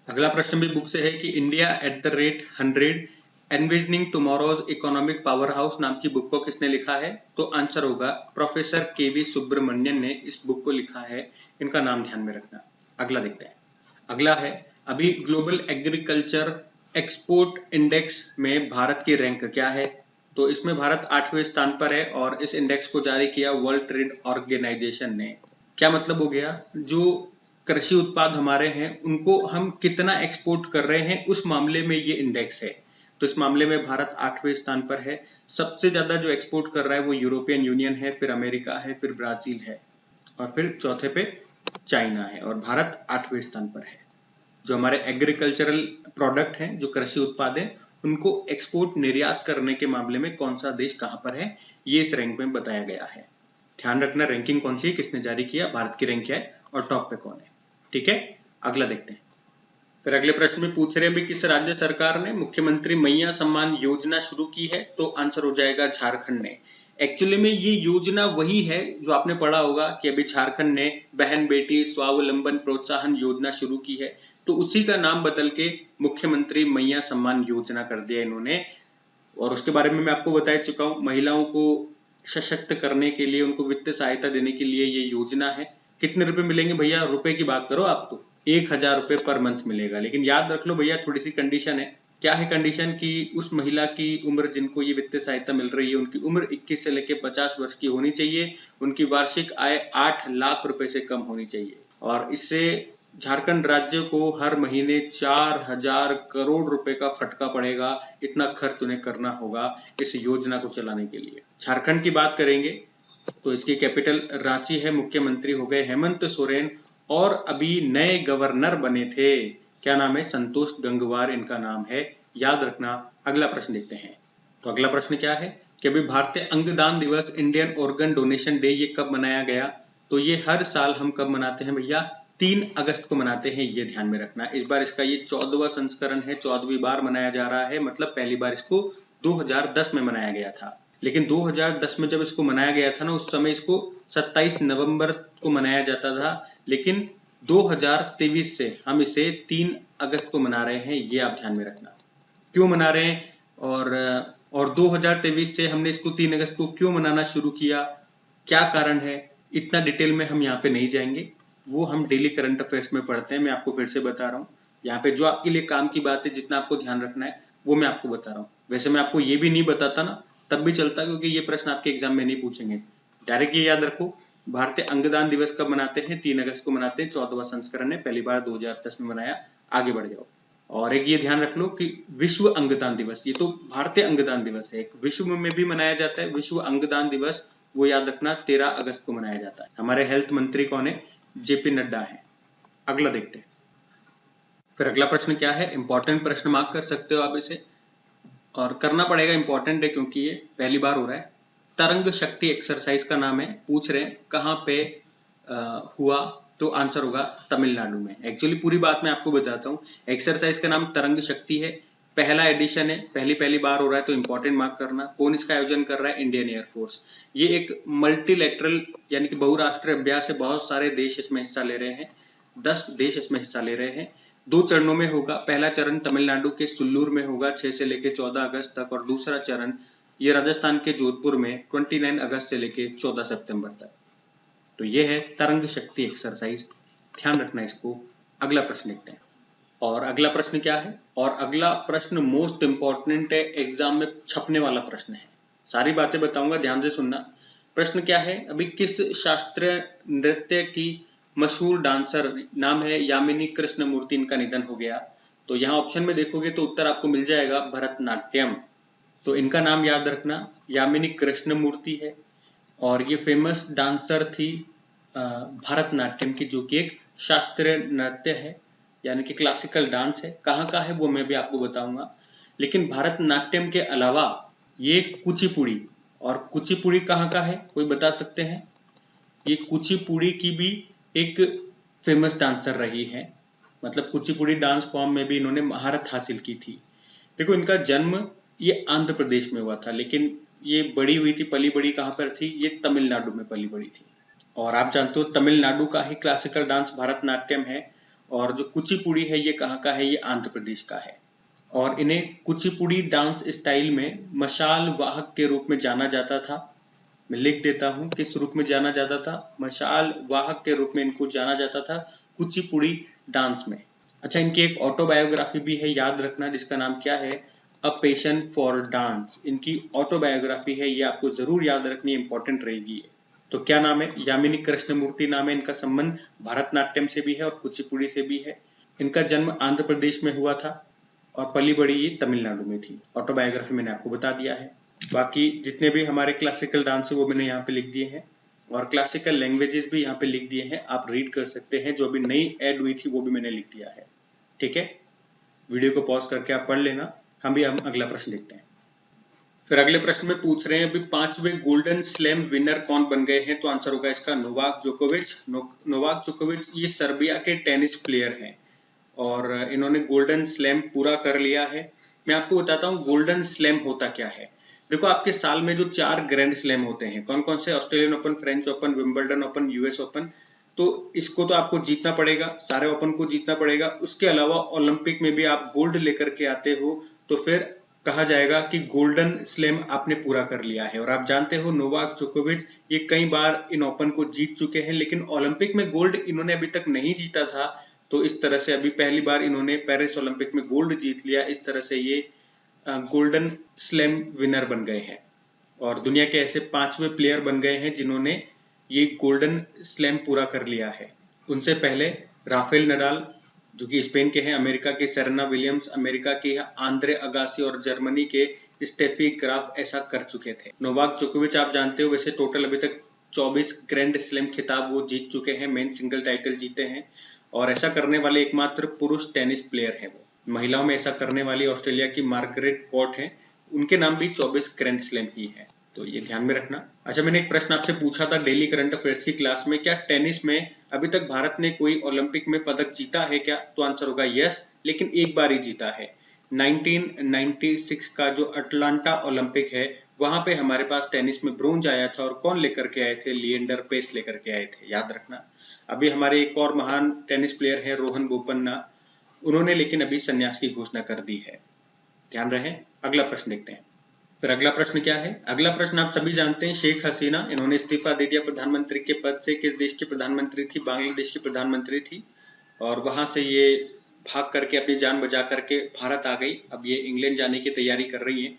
अगला प्रश्न भी बुक से है कि India @100 envisioning tomorrow's economic power house नाम की बुक को किसने लिखा है? तो आंसर होगा प्रोफेसर KV सुब्रमण्यन ने इस बुक को लिखा है। इनका नाम ध्यान में रखना। अगला देखते हैं। अगला है अभी ग्लोबल एग्रीकल्चर एक्सपोर्ट इंडेक्स में भारत की रैंक क्या है? तो इसमें भारत 8वें स्थान पर है और इस इंडेक्स को जारी किया वर्ल्ड ट्रेड ऑर्गेनाइजेशन ने। क्या मतलब हो गया? जो कृषि उत्पाद हमारे हैं उनको हम कितना एक्सपोर्ट कर रहे हैं, उस मामले में ये इंडेक्स है। तो इस मामले में भारत 8वें स्थान पर है। सबसे ज्यादा जो एक्सपोर्ट कर रहा है वो यूरोपियन यूनियन है, फिर अमेरिका है, फिर ब्राजील है, और फिर चौथे पे चाइना है, और भारत 8वें स्थान पर है। जो हमारे एग्रीकल्चरल प्रोडक्ट हैं, जो कृषि उत्पाद हैं, उनको एक्सपोर्ट निर्यात करने के मामले में कौन सा देश कहां पर है, ये इस रैंक में बताया गया है। ध्यान रखना रैंकिंग कौन सी है, किसने जारी किया, भारत की रैंक क्या है और टॉप पे कौन है। ठीक है, अगला देखते हैं। फिर अगले प्रश्न में पूछ रहे हैं भी किस राज्य सरकार ने मुख्यमंत्री मैया सम्मान योजना शुरू की है, तो आंसर हो जाएगा झारखंड ने। एक्चुअली में ये योजना वही है जो आपने पढ़ा होगा कि अभी झारखंड ने बहन बेटी स्वावलंबन प्रोत्साहन योजना शुरू की है, तो उसी का नाम बदल के मुख्यमंत्री मैया सम्मान योजना कर दिया इन्होंने। और उसके बारे में मैं आपको बता चुका हूँ, महिलाओं को सशक्त करने के लिए, उनको वित्तीय सहायता देने के लिए ये योजना है। कितने रुपए मिलेंगे भैया, रुपए की बात करो आप, तो 1000 रुपए पर मंथ मिलेगा। लेकिन याद रख लो भैया, थोड़ी सी कंडीशन है। क्या है कंडीशन कि उस महिला की उम्र जिनको ये वित्तीय सहायता मिल रही है, उनकी उम्र 21 से लेकर 50 वर्ष की होनी चाहिए, उनकी वार्षिक आय 8 लाख रुपए से कम होनी चाहिए। और इससे झारखंड राज्य को हर महीने 4000 करोड़ रुपए का फटका पड़ेगा। इतना खर्च उन्हें करना होगा इस योजना को चलाने के लिए। झारखंड की बात करेंगे तो इसकी कैपिटल रांची है, मुख्यमंत्री हो गए हेमंत सोरेन, और अभी नए गवर्नर बने थे, क्या नाम है, संतोष गंगवार इनका नाम है, याद रखना। अगला प्रश्न देखते हैं। तो अगला प्रश्न क्या है कि अभी भारतीय अंगदान दिवस, इंडियन ऑर्गन डोनेशन डे, ये कब मनाया गया, तो ये हर साल हम कब मनाते हैं भैया, 3 अगस्त को मनाते हैं, ये ध्यान में रखना। इस बार इसका ये 14वां संस्करण है, 14वीं बार मनाया जा रहा है, मतलब पहली बार इसको 2010 में मनाया गया था। लेकिन 2010 में जब इसको मनाया गया था ना, उस समय इसको 27 नवंबर को मनाया जाता था, लेकिन 2023 से हम इसे 3 अगस्त को मना रहे हैं, ये आप ध्यान में रखना। क्यों मना रहे हैं, और 2023 से हमने इसको 3 अगस्त को क्यों मनाना शुरू किया, क्या कारण है, इतना डिटेल में हम यहाँ पे नहीं जाएंगे, वो हम डेली करंट अफेयर्स में पढ़ते हैं। मैं आपको फिर से बता रहा हूँ, यहाँ पे जो आपके लिए काम की बात है, जितना आपको ध्यान रखना है, वो मैं आपको बता रहा हूँ। वैसे मैं आपको ये भी नहीं बताता ना, तब भी चलता, क्योंकि ये प्रश्न आपके एग्जाम में नहीं पूछेंगे। डायरेक्ट ये याद रखो, भारतीय अंगदान दिवस कब मनाते हैं, 3 अगस्त को मनाते हैं, 14वां संस्करण है, पहली बार 2010 में मनाया। आगे बढ़ जाओ। और एक ये ध्यान रख लो कि विश्व अंगदान दिवस, ये तो भारतीय अंगदान दिवस है, एक विश्व में भी मनाया जाता है विश्व अंगदान दिवस, वो याद रखना 13 अगस्त को मनाया जाता है। हमारे हेल्थ मंत्री कौन है, जेपी नड्डा है। अगला देखते हैं। फिर अगला प्रश्न क्या है, इंपॉर्टेंट प्रश्न मार्क कर सकते हो आप इसे, और करना पड़ेगा, इंपॉर्टेंट है क्योंकि ये पहली बार हो रहा है। तरंग शक्ति एक्सरसाइज का नाम है, पूछ रहे हैं कहाँ पे हुआ, तो आंसर होगा तमिलनाडु में। एक्चुअली पूरी बात मैं आपको बताता हूँ। एक्सरसाइज का नाम तरंग शक्ति है, पहला एडिशन है, पहली बार हो रहा है, तो इंपॉर्टेंट मार्क करना। कौन इसका आयोजन कर रहा है, इंडियन एयरफोर्स। ये एक मल्टीलैटरल यानी कि बहुराष्ट्रीय अभ्यास है, बहुत सारे देश इसमें हिस्सा ले रहे हैं, 10 देश इसमें हिस्सा ले रहे हैं। 2 चरणों में होगा, पहला चरण तमिलनाडु के सुल्लूर में होगा 6 से लेकर 14 अगस्त तक, और दूसरा चरण ये राजस्थान के जोधपुर में 29 अगस्त से लेकर 14 सितंबर तक। तो ये है तरंग शक्ति एक्सरसाइज, ध्यान रखना इसको। अगला प्रश्न देखते हैं। और अगला प्रश्न क्या है, और अगला प्रश्न मोस्ट इंपॉर्टेंट है, एग्जाम में छपने वाला प्रश्न है। सारी बातें बताऊंगा, ध्यान से सुनना। प्रश्न क्या है, अभी किस शास्त्रीय नृत्य की मशहूर डांसर, नाम है यामिनी कृष्णमूर्ति, इनका निधन हो गया। तो यहाँ ऑप्शन में देखोगे तो उत्तर आपको मिल जाएगा भरतनाट्यम। तो इनका नाम याद रखना, यामिनी कृष्णमूर्ति है, और ये फेमस डांसर थी भरतनाट्यम की, जो कि एक शास्त्रीय नृत्य है, यानी कि क्लासिकल डांस है। कहाँ का है वो मैं भी आपको बताऊंगा। लेकिन भरतनाट्यम के अलावा ये कुचिपुड़ी, और कुचिपुड़ी कहाँ का है, कोई बता सकते हैं। ये कुचिपुड़ी की भी एक फेमस डांसर रही है, मतलब कुचिपुड़ी डांस फॉर्म में भी इन्होंने महारत हासिल की थी। देखो, इनका जन्म ये आंध्र प्रदेश में हुआ था, लेकिन ये बड़ी हुई थी, पली बड़ी कहाँ पर थी, ये तमिलनाडु में पली बड़ी थी। और आप जानते हो तमिलनाडु का ही क्लासिकल डांस भरतनाट्यम है, और जो कुचिपुड़ी है ये कहाँ का है, ये आंध्र प्रदेश का है। और इन्हें कुचिपुड़ी डांस स्टाइल में मशाल वाहक के रूप में जाना जाता था। मैं लिख देता हूँ किस रूप में जाना जाता था, मशाल वाहक के रूप में इनको जाना जाता था कुचिपुड़ी डांस में। अच्छा, इनकी एक ऑटोबायोग्राफी भी है, याद रखना, जिसका नाम क्या है, अ पैशन फॉर डांस। इनकी ऑटोबायोग्राफी है, ये आपको जरूर याद रखनी, इंपॉर्टेंट रहेगी। तो क्या नाम है, यामिनी कृष्णमूर्ति नाम है। इनका संबंध भरतनाट्यम से भी है और कुचिपुड़ी से भी है। इनका जन्म आंध्र प्रदेश में हुआ था, और पली बड़ी ये तमिलनाडु में थी। ऑटोबायोग्राफी मैंने आपको बता दिया है। बाकी जितने भी हमारे क्लासिकल डांस है वो मैंने यहाँ पे लिख दिए हैं, और क्लासिकल लैंग्वेजेस भी यहाँ पे लिख दिए हैं, आप रीड कर सकते हैं। जो अभी नई ऐड हुई थी वो भी मैंने लिख दिया है। ठीक है, वीडियो को पॉज करके आप पढ़ लेना। हम अगला प्रश्न देखते हैं। फिर अगले प्रश्न में पूछ रहे हैं अभी 5वें गोल्डन स्लैम विनर कौन बन गए हैं, तो आंसर होगा इसका नोवाक जोकोविच। नोवाक जोकोविच ये सर्बिया के टेनिस प्लेयर हैं और इन्होंने गोल्डन स्लैम पूरा कर लिया है। मैं आपको बताता हूँ गोल्डन स्लैम होता क्या है। देखो आपके साल में जो 4 ग्रैंड स्लैम होते हैं, कौन कौन से? Australian open, French open, Wimbledon open, US open. तो इसको तो आपको जीतना पड़ेगा, सारे ओपन को जीतना पड़ेगा। उसके अलावा ओलंपिक में भी आप गोल्ड लेकर के आते हो तो फिर कहा जाएगा कि गोल्डन स्लैम आपने पूरा कर लिया है। और आप जानते हो नोवाक जोकोविच ये कई बार इन ओपन को जीत चुके हैं, लेकिन ओलंपिक में गोल्ड इन्होंने अभी तक नहीं जीता था। तो इस तरह से अभी पहली बार इन्होंने पेरिस ओलंपिक में गोल्ड जीत लिया। इस तरह से ये गोल्डन स्लैम विनर बन गए हैं और दुनिया के ऐसे 5वें प्लेयर बन गए हैं जिन्होंने ये गोल्डन स्लैम पूरा कर लिया है। उनसे पहले राफेल नडाल जो कि स्पेन के हैं, अमेरिका की सेरेना विलियम्स, अमेरिका की आंद्रे अगासी और जर्मनी के स्टेफी ग्राफ ऐसा कर चुके थे। नोवाक जोकोविच आप जानते हो वैसे टोटल अभी तक 24 ग्रैंड स्लैम खिताब वो जीत चुके हैं, मेन सिंगल टाइटल जीते हैं और ऐसा करने वाले एकमात्र पुरुष टेनिस प्लेयर हैं वो। महिलाओं में ऐसा करने वाली ऑस्ट्रेलिया की मार्गरेट कोर्ट है, उनके नाम भी 24 ग्रैंड स्लैम ही है, तो ये ध्यान में रखना। अच्छा, मैंने एक प्रश्न आपसे पूछा था डेली करंट अफेयर्स की क्लास में, क्या टेनिस में अभी तक भारत ने कोई ओलंपिक में पदक जीता है क्या? तो आंसर होगा यस, लेकिन एक बार ही जीता है। 1996 का जो अटलांटा ओलंपिक है वहां पे हमारे पास टेनिस में ब्रोंज आया था और कौन लेकर के आए थे? लिएंडर पेस लेकर के आए थे, याद रखना। अभी हमारे एक और महान टेनिस प्लेयर है रोहन बोपन्ना, उन्होंने लेकिन अभी संन्यास की घोषणा कर दी है, ध्यान रहे। अगला प्रश्न देखते हैं। फिर अगला प्रश्न क्या है? अगला प्रश्न आप सभी जानते हैं, शेख हसीना इन्होंने इस्तीफा दे दिया प्रधानमंत्री के पद से। किस देश की प्रधानमंत्री थी? बांग्लादेश की प्रधानमंत्री थी और वहां से ये भाग करके अपनी जान बचा करके भारत आ गई। अब ये इंग्लैंड जाने की तैयारी कर रही है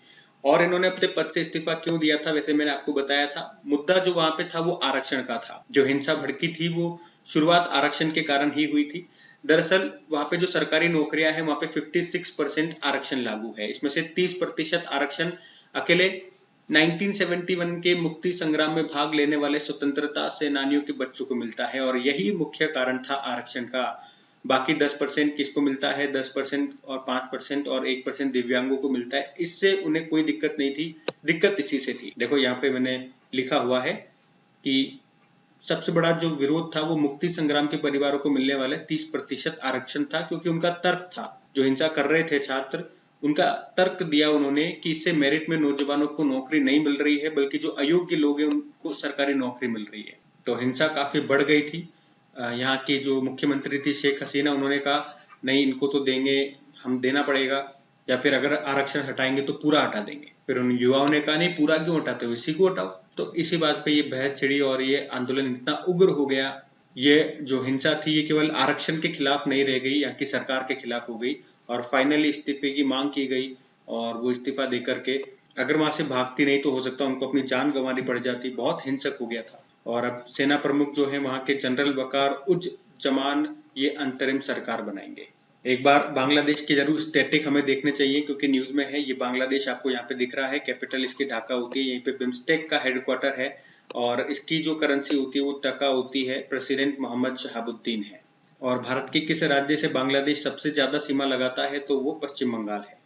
और इन्होंने अपने पद से इस्तीफा क्यों दिया था? वैसे मैंने आपको बताया था, मुद्दा जो वहां पे था वो आरक्षण का था। जो हिंसा भड़की थी वो शुरुआत आरक्षण के कारण ही हुई थी। दरअसल वहां पे जो सरकारी नौकरियां हैं वहां पे 56% आरक्षण लागू है। इसमें से 30% आरक्षण अकेले 1971 के मुक्ति संग्राम में भाग लेने वाले स्वतंत्रता सेनानियों के बच्चों को मिलता है और यही मुख्य कारण था आरक्षण का। बाकी 10% किसको मिलता है? 10% और 5% और 1% दिव्यांगों को मिलता है। इससे उन्हें कोई दिक्कत नहीं थी, दिक्कत इसी से थी। देखो यहाँ पे मैंने लिखा हुआ है कि सबसे बड़ा जो विरोध था वो मुक्ति संग्राम के परिवारों को मिलने वाले 30% आरक्षण था, क्योंकि उनका तर्क था, जो हिंसा कर रहे थे छात्र, उनका तर्क दिया उन्होंने कि इससे मेरिट में नौजवानों को नौकरी नहीं मिल रही है, बल्कि जो अयोग्य लोग हैं उनको सरकारी नौकरी मिल रही है। तो हिंसा काफी बढ़ गई थी। यहाँ की जो मुख्यमंत्री थी शेख हसीना, उन्होंने कहा नहीं इनको तो देंगे, हम देना पड़ेगा, या फिर अगर आरक्षण हटाएंगे तो पूरा हटा देंगे। फिर उन युवाओं ने कहा नहीं पूरा क्यों हटाते हो, इसी को हटाओ। तो इसी बात पे ये बहस छिड़ी और ये आंदोलन इतना उग्र हो गया। ये जो हिंसा थी ये केवल आरक्षण के खिलाफ नहीं रह गई, यहाँ की सरकार के खिलाफ हो गई और फाइनली इस्तीफे की मांग की गई और वो इस्तीफा दे करके अगर वहां से भागती नहीं तो हो सकता उनको अपनी जान गंवानी पड़ जाती। बहुत हिंसक हो गया था और अब सेना प्रमुख जो है वहां के जनरल वकार उज जमान ये अंतरिम सरकार बनाएंगे। एक बार बांग्लादेश की जरूर स्टैटिक हमें देखने चाहिए क्योंकि न्यूज में है। ये बांग्लादेश आपको यहाँ पे दिख रहा है, कैपिटल इसकी ढाका होती है, यहीं पे बिम्स्टेक का हेडक्वार्टर है और इसकी जो करेंसी होती है वो टका होती है। प्रेसिडेंट मोहम्मद शहाबुद्दीन है। और भारत के किस राज्य से बांग्लादेश सबसे ज्यादा सीमा लगाता है? तो वो पश्चिम बंगाल है,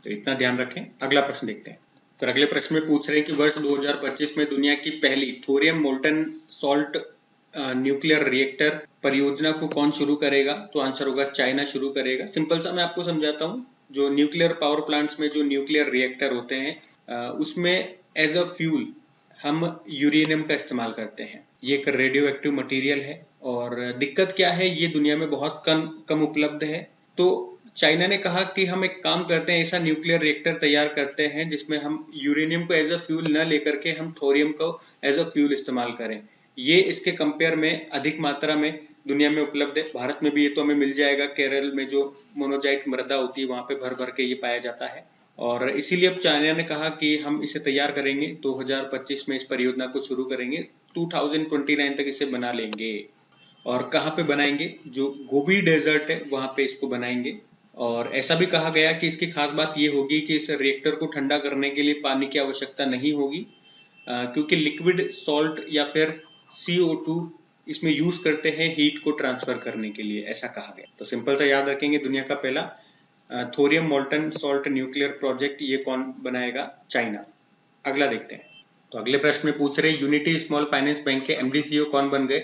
तो इतना ध्यान रखें। अगला प्रश्न देखते हैं। तो अगले प्रश्न में पूछ रहे हैं कि वर्ष 2025 में दुनिया की पहली thorium molten salt nuclear reactor परियोजना को कौन शुरू करेगा? तो आंसर होगा चाइना शुरू करेगा। सिंपल सा मैं आपको समझाता हूँ। जो न्यूक्लियर पावर प्लांट्स में जो न्यूक्लियर रिएक्टर होते हैं उसमें एज अ फ्यूल हम यूरेनियम का इस्तेमाल करते हैं। ये एक रेडियो एक्टिव मटीरियल है और दिक्कत क्या है, ये दुनिया में बहुत कम उपलब्ध है। तो चाइना ने कहा कि हम एक काम करते हैं, ऐसा न्यूक्लियर रिएक्टर तैयार करते हैं जिसमें हम यूरेनियम को एज अ फ्यूल न लेकर के हम थोरियम को एज अ फ्यूल इस्तेमाल करें। ये इसके कंपेयर में अधिक मात्रा में दुनिया में उपलब्ध है। भारत में भी ये तो हमें मिल जाएगा। केरल में जो मोनोजाइट मृदा होती है वहां पे भर भर के ये पाया जाता है और इसीलिए अब चाइना ने कहा कि हम इसे तैयार करेंगे, 2025 में इस परियोजना को शुरू करेंगे, 2029 तक इसे बना लेंगे। और कहाँ पे बनाएंगे? जो गोबी डेजर्ट है वहां पे इसको बनाएंगे। और ऐसा भी कहा गया कि इसकी खास बात ये होगी कि इस रिएक्टर को ठंडा करने के लिए पानी की आवश्यकता नहीं होगी, क्योंकि लिक्विड सॉल्ट या फिर CO2 इसमें यूज करते हैं हीट को ट्रांसफर करने के लिए, ऐसा कहा गया। तो सिंपल सा याद रखेंगे, दुनिया का पहला thorium molten salt nuclear project ये कौन बनाएगा? चाइना। अगला देखते हैं। तो अगले प्रश्न में पूछ रहे यूनिटी स्मॉल फाइनेंस बैंक के एमडी सीईओ कौन बन गए?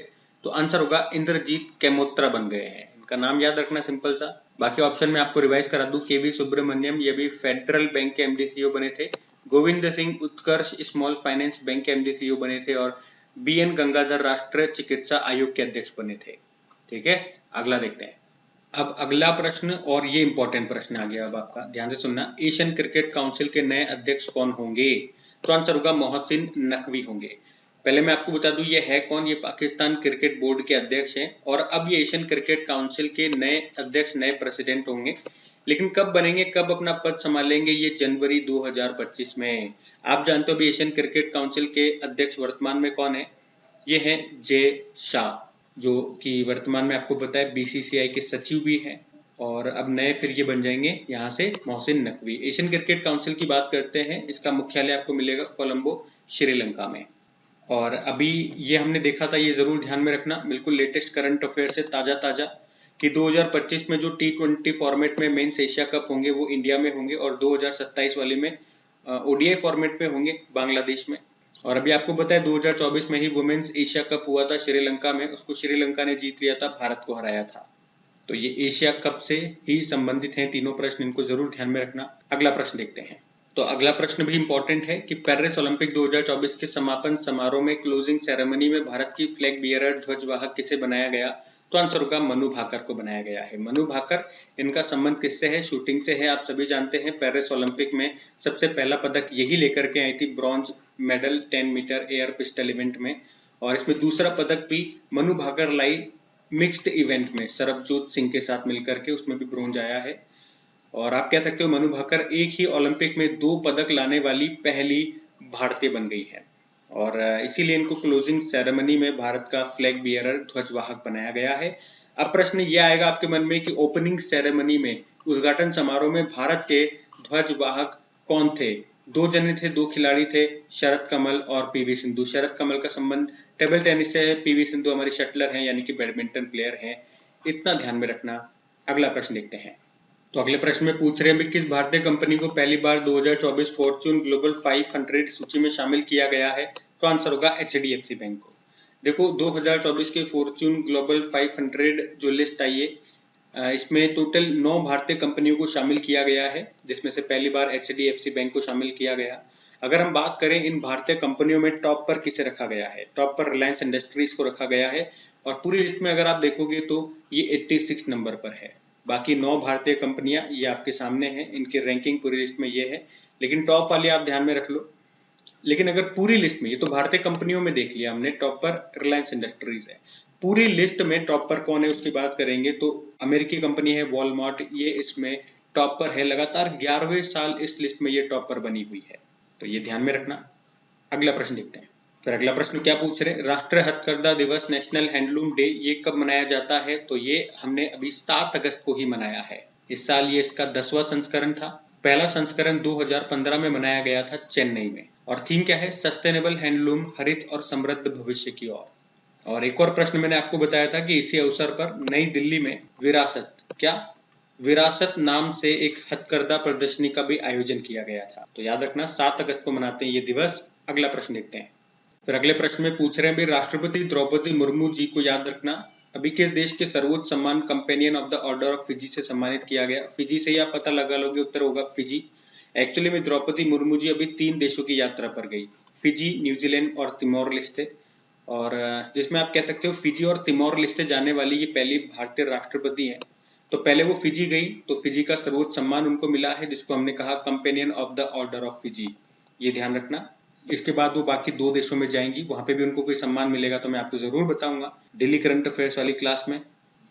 तो आंसर होगा इंद्रजीत कैमोत्रा बन गए हैं। इनका नाम याद रखना सिंपल सा। बाकी ऑप्शन में आपको रिवाइज करा दूं, केवी सुब्रमण्यम ये भी फेडरल बैंक के एमडी सीईओ बने थे, गोविंद सिंह उत्कर्ष स्मॉल फाइनेंस बैंक के एमडी सीईओ बने थे, और बीएन गंगाधर राष्ट्रीय चिकित्सा आयोग के अध्यक्ष बने थे। ठीक है, अगला देखते हैं। अब अगला प्रश्न, और ये इंपॉर्टेंट प्रश्न आ गया, अब आपका ध्यान से सुनना। एशियन क्रिकेट काउंसिल के नए अध्यक्ष कौन होंगे? तो आंसर होगा मोहसिन नकवी होंगे। पहले मैं आपको बता दूं ये है कौन। ये पाकिस्तान क्रिकेट बोर्ड के अध्यक्ष हैं, और अब ये एशियन क्रिकेट काउंसिल के नए अध्यक्ष, नए प्रेसिडेंट होंगे। लेकिन कब बनेंगे, कब अपना पद संभालेंगे, ये जनवरी 2025 में। आप जानते हो अभी एशियन क्रिकेट काउंसिल के अध्यक्ष वर्तमान में कौन है? ये हैं जे शाह, जो कि वर्तमान में आपको पता है बीसीसीआई के सचिव भी हैं, और अब नए फिर ये बन जाएंगे यहाँ से Mohsin Naqvi. Asian cricket council की बात करते हैं, इसका मुख्यालय आपको मिलेगा कोलंबो, श्रीलंका में। और अभी ये हमने देखा था, ये जरूर ध्यान में रखना, बिल्कुल लेटेस्ट करंट अफेयर से ताजा कि 2025 में जो T20 फॉर्मेट में मेंस एशिया कप होंगे वो इंडिया में होंगे, और 2027 वाले में ओडीआई फॉर्मेट में होंगे बांग्लादेश में। और अभी आपको पता है 2024 में ही वुमेन्स एशिया कप हुआ था श्रीलंका में, उसको श्रीलंका ने जीत लिया था, भारत को हराया था। तो ये एशिया कप से ही संबंधित हैं तीनों प्रश्न, इनको जरूर ध्यान में रखना। अगला प्रश्न देखते हैं। तो अगला प्रश्न भी इंपॉर्टेंट है कि पेरिस ओलंपिक 2024 के समापन समारोह में क्लोजिंग सेरेमनी में भारत की फ्लैग बियरर ध्वजवाहक किसे बनाया गया? तो आंसर होगा मनु भाकर को बनाया गया है। मनु भाकर, इनका संबंध किससे है? शूटिंग से है। आप सभी जानते हैं पेरिस ओलंपिक में सबसे पहला पदक यही लेकर के आई थी, bronze medal 10 metre air pistol event में, और इसमें दूसरा पदक भी मनु भाकर लाई मिक्स्ड इवेंट में सरबजोत सिंह के साथ मिलकर के, उसमें भी ब्रोंज आया है। और आप कह सकते हो मनु भाकर एक ही ओलंपिक में 2 पदक लाने वाली पहली भारतीय बन गई है, और इसीलिए इनको क्लोजिंग सेरेमनी में भारत का फ्लैग बियरर ध्वजवाहक बनाया गया है। अब प्रश्न ये आएगा आपके मन में कि ओपनिंग सेरेमनी में, उद्घाटन समारोह में भारत के ध्वजवाहक कौन थे? 2 जने थे, 2 खिलाड़ी थे, शरत कमल और पीवी सिंधु। शरत कमल का संबंध टेबल टेनिस से है, पीवी सिंधु हमारी शटलर हैं, यानी कि बैडमिंटन प्लेयर हैं। इतना ध्यान में रखना। अगला प्रश्न देखते हैं। तो अगले प्रश्न में पूछ रहे हैं किस भारतीय कंपनी को पहली बार 2024 फॉर्च्यून ग्लोबल 500 सूची में शामिल किया गया है? तो आंसर होगा एचडीएफसी बैंक को। देखो 2024 के फॉर्च्यून ग्लोबल 500 जो लिस्ट आई है, इसमें टोटल 9 भारतीय कंपनियों को शामिल किया गया है, जिसमें से पहली बार एचडीएफसी बैंक को शामिल किया गया। अगर हम बात करें इन भारतीय कंपनियों में टॉप पर किसे रखा गया है? टॉप पर रिलायंस इंडस्ट्रीज को रखा गया है, और पूरी लिस्ट में अगर आप देखोगे तो ये 86 नंबर पर है। बाकी 9 भारतीय कंपनियां ये आपके सामने हैं, इनकी रैंकिंग पूरी लिस्ट में ये है, लेकिन टॉप वाली आप ध्यान में रख लो। लेकिन अगर पूरी लिस्ट में, ये तो भारतीय कंपनियों में देख लिया हमने, टॉप पर रिलायंस इंडस्ट्रीज है, पूरी लिस्ट में टॉप पर कौन है उसकी बात करेंगे तो अमेरिकी कंपनी है वॉलमार्ट, ये इसमें टॉप पर है। लगातार 11वें साल इस लिस्ट में ये टॉप पर बनी हुई है, तो ये ध्यान में रखना। अगला प्रश्न देखते हैं। फिर अगला प्रश्न क्या पूछ रहे हैं? राष्ट्रीय हथकरघा दिवस, नेशनल हैंडलूम डे, ये कब मनाया जाता है? तो ये हमने अभी 7 अगस्त को ही मनाया है। इस साल ये इसका 10वां संस्करण था। पहला संस्करण 2015 में मनाया गया था चेन्नई में, और थीम क्या है? सस्टेनेबल हैंडलूम, हरित और समृद्ध भविष्य की ओर। और एक और प्रश्न मैंने आपको बताया था कि इसी अवसर पर नई दिल्ली में विरासत, क्या विरासत नाम से एक हथकरघा प्रदर्शनी का भी आयोजन किया गया था। तो याद रखना 7 अगस्त को मनाते हैं ये दिवस। अगला प्रश्न देखते हैं। फिर अगले प्रश्न में पूछ रहे हैं राष्ट्रपति द्रौपदी मुर्मू जी को याद रखना अभी किस देश के सर्वोच्च सम्मान companion of the order of Fiji से सम्मानित किया गया? फिजी से ही आप पता लगा लोगे, उत्तर होगा फिजी। एक्चुअली में द्रौपदी मुर्मू जी अभी 3 देशों की यात्रा पर गई, फिजी, न्यूजीलैंड और तिमोर लेस्टे, और जिसमें आप कह सकते हो फिजी और तिमोर लेस्टे जाने वाली ये पहली भारतीय राष्ट्रपति है। तो पहले वो फिजी गई, तो फिजी का सर्वोच्च सम्मान उनको मिला है, जिसको हमने कहा companion of the order of Fiji, ये ध्यान रखना। इसके बाद वो बाकी 2 देशों में जाएंगी, वहां पे भी उनको कोई सम्मान मिलेगा तो मैं आपको जरूर बताऊंगा डेली करंट अफेयर्स वाली क्लास में।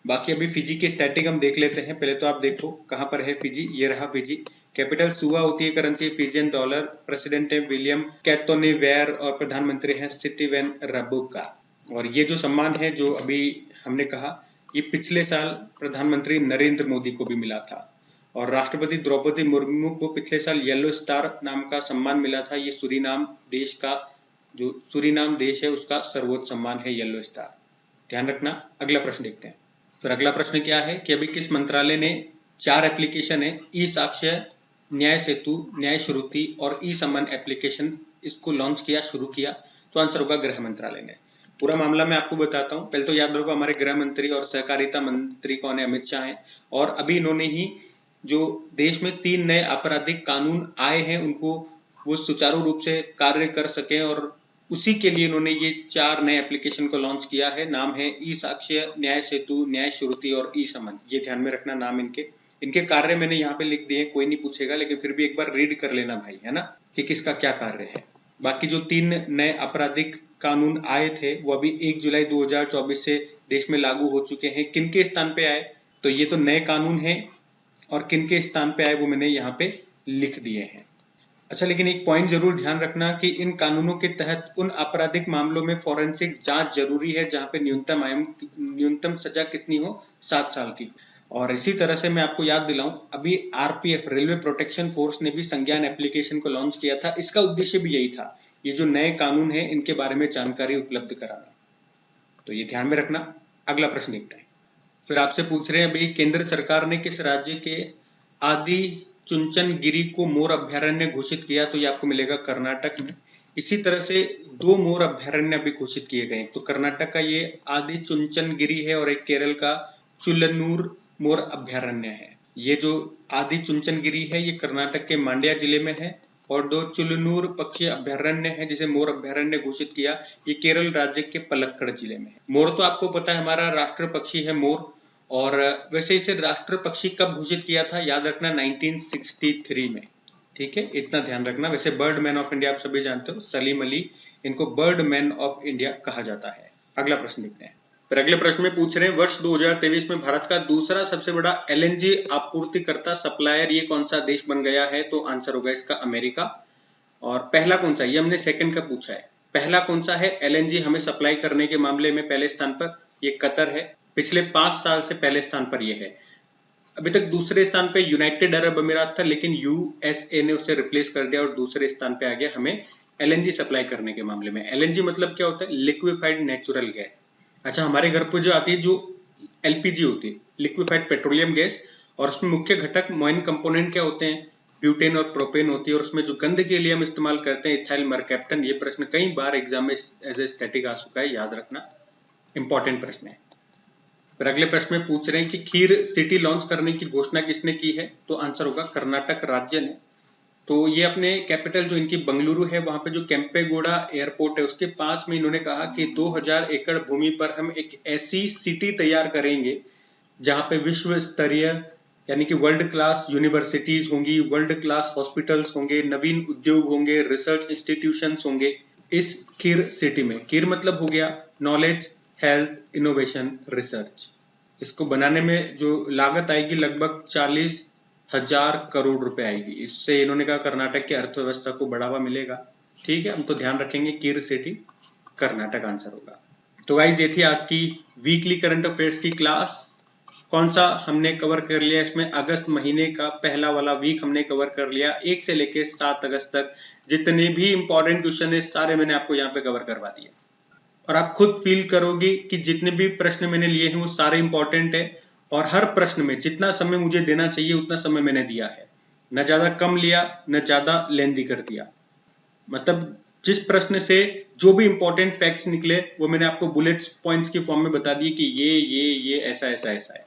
बाकी अभी फिजी के स्टैटिक हम देख लेते हैं। पहले तो आप देखो कहाँ पर है फिजी, ये रहा फिजी। कैपिटल सुआ होती है, करेंसी फिजियन डॉलर, प्रेसिडेंट है विलियम कैटोनेवेयर, और प्रधानमंत्री हैं स्टीवेन रबुका। और ये जो सम्मान है जो अभी हमने कहा, ये पिछले साल प्रधानमंत्री नरेंद्र मोदी को भी मिला था, और राष्ट्रपति द्रौपदी मुर्मू को पिछले साल येलो स्टार नाम का सम्मान मिला था। ये सूरीनाम देश का, जो सूरीनाम देश है उसका सर्वोच्च सम्मान है येलो स्टार, ध्यान रखना। अगला प्रश्न देखते हैं। फिर अगला प्रश्न क्या है कि अभी किस मंत्रालय ने 4 एप्लीकेशन है, ई साक्ष्य, न्याय सेतु, न्याय श्रुति और ई समन एप्लीकेशन इसको लॉन्च किया, शुरू किया? तो आंसर होगा गृह मंत्रालय ने। पूरा मामला मैं आपको बताता हूँ। पहले तो याद रखो हमारे गृह मंत्री और सहकारिता मंत्री कौन है? अमित शाह हैं। और अभी इन्होंने ही जो देश में 3 नए आपराधिक कानून आए हैं उनको वो सुचारू रूप से कार्य कर सके, और उसी के लिए इन्होंने ये 4 नए एप्लीकेशन को लॉन्च किया है। नाम है ई साक्ष्य, न्याय सेतु, न्याय श्रुति और ई समन। ये ध्यान में रखना नाम इनके कार्य मैंने यहाँ पे लिख दिए, कोई नहीं पूछेगा, लेकिन फिर भी एक बार रीड कर लेना भाई, है ना, कि किसका क्या कार्य है। बाकी जो 3 नए आपराधिक कानून आए थे वो अभी 1 जुलाई 2024 से देश में लागू हो चुके हैं। किनके स्थान पे आए? तो ये तो नए कानून हैं, और किनके स्थान पे आए वो मैंने यहाँ पे लिख दिए हैं। अच्छा, लेकिन एक पॉइंट जरूर ध्यान रखना कि इन कानूनों के तहत उन आपराधिक मामलों में फॉरेंसिक जांच जरूरी है जहां पे न्यूनतम सजा कितनी हो? 7 साल की। और इसी तरह से मैं आपको याद दिलाऊं, अभी आरपीएफ, रेलवे प्रोटेक्शन फोर्स ने भी संज्ञान एप्लीकेशन को लॉन्च किया था। इसका उद्देश्य भी यही था, ये जो नए कानून है इनके बारे में जानकारी उपलब्ध कराना। तो ये ध्यान में रखना। अगला प्रश्न देखते हैं। फिर आपसे पूछ रहे हैं अभी केंद्र सरकार ने किस राज्य के आदि चुंचनगिरी को मोर अभ्यारण्य घोषित किया? तो ये आपको मिलेगा कर्नाटक में। इसी तरह से 2 मोर अभ्यारण्य अभी घोषित किए गए। तो कर्नाटक का ये आदि चुंचनगिरी है और एक केरल का चुल्लनूर मोर अभ्यारण्य है। ये जो आदि चुंचनगिरी है ये कर्नाटक के मांड्या जिले में है, और 2 चुल्लनूर पक्षी अभ्यारण्य है जिसे मोर अभ्यारण्य घोषित किया, ये केरल राज्य के पलक्कड़ जिले में है। मोर तो आपको पता है हमारा राष्ट्र पक्षी है मोर, और वैसे इसे राष्ट्र पक्षी कब घोषित किया था? याद रखना 1963 में। ठीक है, इतना ध्यान रखना। वैसे बर्ड मैन ऑफ इंडिया आप सभी जानते हो, सलीम अली, इनको बर्ड मैन ऑफ इंडिया कहा जाता है। अगला प्रश्न देखते हैं। फिर अगले प्रश्न में पूछ रहे हैं वर्ष 2023 में भारत का दूसरा सबसे बड़ा एलएनजी आपूर्तिकर्ता सप्लायर ये कौन सा देश बन गया है? तो आंसर होगा इसका अमेरिका। और पहला कौन सा? ये हमने सेकंड का पूछा है। पहला कौन सा है एलएनजी हमें सप्लाई करने के मामले में पहले स्थान पर? ये कतर है। पिछले 5 साल से पहले स्थान पर यह है। अभी तक दूसरे स्थान पे यूनाइटेड अरब अमीरात था, लेकिन यूएसए ने उसे रिप्लेस कर दिया और दूसरे स्थान पे आ गया हमें एलएनजी सप्लाई करने के मामले में। एलएनजी मतलब क्या होता है? Liquefied natural gas. अच्छा, हमारे घर पर जो आती है जो एलपीजी होती है, लिक्विफाइड पेट्रोलियम गैस, और उसमें मुख्य घटक मेन कंपोनेंट क्या होते हैं? ब्यूटेन और प्रोपेन होती है। और उसमें जो गंध के लिए हम इस्तेमाल करते हैं इथाइल मरकैप्टन। ये प्रश्न कई बार एग्जाम में एज ए स्टैटिक आ चुका है, याद रखना, इंपॉर्टेंट प्रश्न है। फिर अगले प्रश्न में पूछ रहे हैं कि खीर सिटी लॉन्च करने की घोषणा किसने की है? तो आंसर होगा कर्नाटक राज्य ने। तो ये अपने कैपिटल जो इनकी बंगलुरु है, वहां पे जो केम्पेगौड़ा एयरपोर्ट है उसके पास में इन्होंने कहा कि 2000 एकड़ भूमि पर हम एक ऐसी सिटी तैयार करेंगे जहां पे विश्व स्तरीय यानी कि वर्ल्ड क्लास यूनिवर्सिटीज होंगी, वर्ल्ड क्लास हॉस्पिटल्स होंगे, नवीन उद्योग होंगे, रिसर्च इंस्टीट्यूशंस होंगे इस खीर सिटी में। खीर मतलब हो गया नॉलेज, हेल्थ, इनोवेशन, रिसर्च। इसको बनाने में जो लागत आएगी लगभग 40,000 करोड़ रुपए आएगी। इससे इन्होंने कहा कर्नाटक की अर्थव्यवस्था को बढ़ावा मिलेगा। ठीक है, हम तो ध्यान रखेंगे खीर सिटी कर्नाटक आंसर होगा। तो गाइज ये थी आपकी वीकली करंट अफेयर्स की क्लास। कौन सा हमने कवर कर लिया? इसमें अगस्त महीने का पहला वाला वीक हमने कवर कर लिया। 1 से लेके 7 अगस्त तक जितने भी इंपॉर्टेंट क्वेश्चन है सारे मैंने आपको यहाँ पे कवर करवा दिए। और आप खुद फील करोगे कि जितने भी प्रश्न मैंने लिए हैं वो सारे इंपॉर्टेंट है, और हर प्रश्न में जितना समय मुझे देना चाहिए उतना समय मैंने दिया है। न ज्यादा कम लिया, न ज्यादा लेंदी कर दिया। मतलब जिस प्रश्न से जो भी इंपॉर्टेंट फैक्ट्स निकले वो मैंने आपको बुलेट्स पॉइंट्स के फॉर्म में बता दिए कि ये ऐसा ऐसा ऐसा है।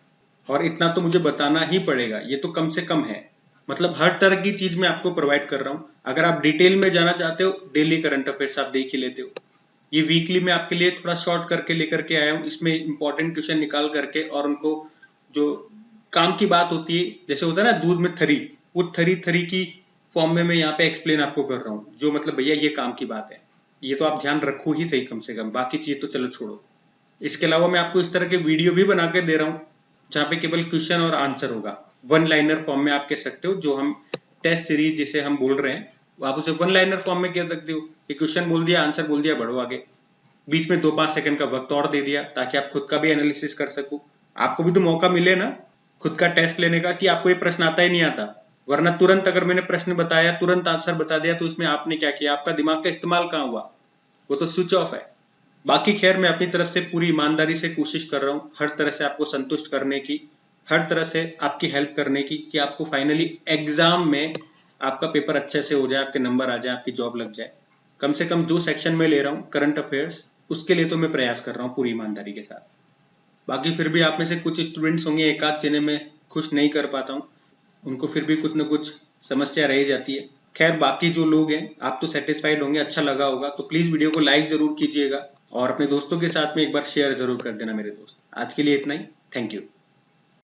और इतना तो मुझे बताना ही पड़ेगा, ये तो कम से कम है। मतलब हर तरह की चीज मैं आपको प्रोवाइड कर रहा हूं। अगर आप डिटेल में जाना चाहते हो, डेली करंट अफेयर्स आप देख ही लेते हो। ये वीकली मैं आपके लिए थोड़ा शॉर्ट करके लेकर के आया हूँ। इसमें इंपॉर्टेंट क्वेश्चन निकाल करके, और उनको जो काम की बात होती है, जैसे होता है ना दूध में थरी, वो थरी की फॉर्म में मैं यहाँ पे एक्सप्लेन आपको कर रहा हूँ। जो मतलब भैया ये काम की बात है, ये तो आप ध्यान रखो ही सही कम से कम, बाकी चीज तो चलो छोड़ो। इसके अलावा मैं आपको इस तरह के वीडियो भी बना के दे रहा हूँ जहाँ पे केवल क्वेश्चन और आंसर होगा। 1 लाइनर फॉर्म में आप कह सकते हो, जो हम टेस्ट सीरीज जिसे हम बोल रहे हैं, आप उसे 1 लाइनर फॉर्म में कह सकते हो कि क्वेश्चन बोल दिया, आंसर बोल दिया, बढ़ो आगे। बीच में 2-5 सेकंड का वक्त और दे दिया ताकि आप खुद का भी एनालिसिस कर सको। आपको भी तो मौका मिले ना खुद का टेस्ट लेने का कि आपको ये प्रश्न आता ही नहीं आता। वरना तुरंत अगर मैंने प्रश्न बताया, तुरंत आंसर बता दिया, तो इसमें आपने क्या किया? आपका दिमाग का इस्तेमाल कहाँ हुआ? वो तो स्विच ऑफ है। बाकी खैर मैं अपनी तरफ से पूरी ईमानदारी से कोशिश कर रहा हूँ हर तरह से आपको संतुष्ट करने की, हर तरह से आपकी हेल्प करने की, कि आपको फाइनली एग्जाम में आपका पेपर अच्छे से हो जाए, आपके नंबर आ जाए, आपकी जॉब लग जाए। कम से कम जो सेक्शन में ले रहा हूँ करंट अफेयर्स, उसके लिए तो मैं प्रयास कर रहा हूँ पूरी ईमानदारी के साथ। बाकी फिर भी आप में से कुछ स्टूडेंट्स होंगे एक आध जिन्हें मैं खुश नहीं कर पाता हूँ, उनको फिर भी कुछ न कुछ समस्या रह जाती है। खैर बाकी जो लोग हैं आप तो सेटिस्फाइड होंगे, अच्छा लगा होगा, तो प्लीज वीडियो को लाइक जरूर कीजिएगा और अपने दोस्तों के साथ में एक बार शेयर जरूर कर देना मेरे दोस्त। आज के लिए इतना ही, थैंक यू।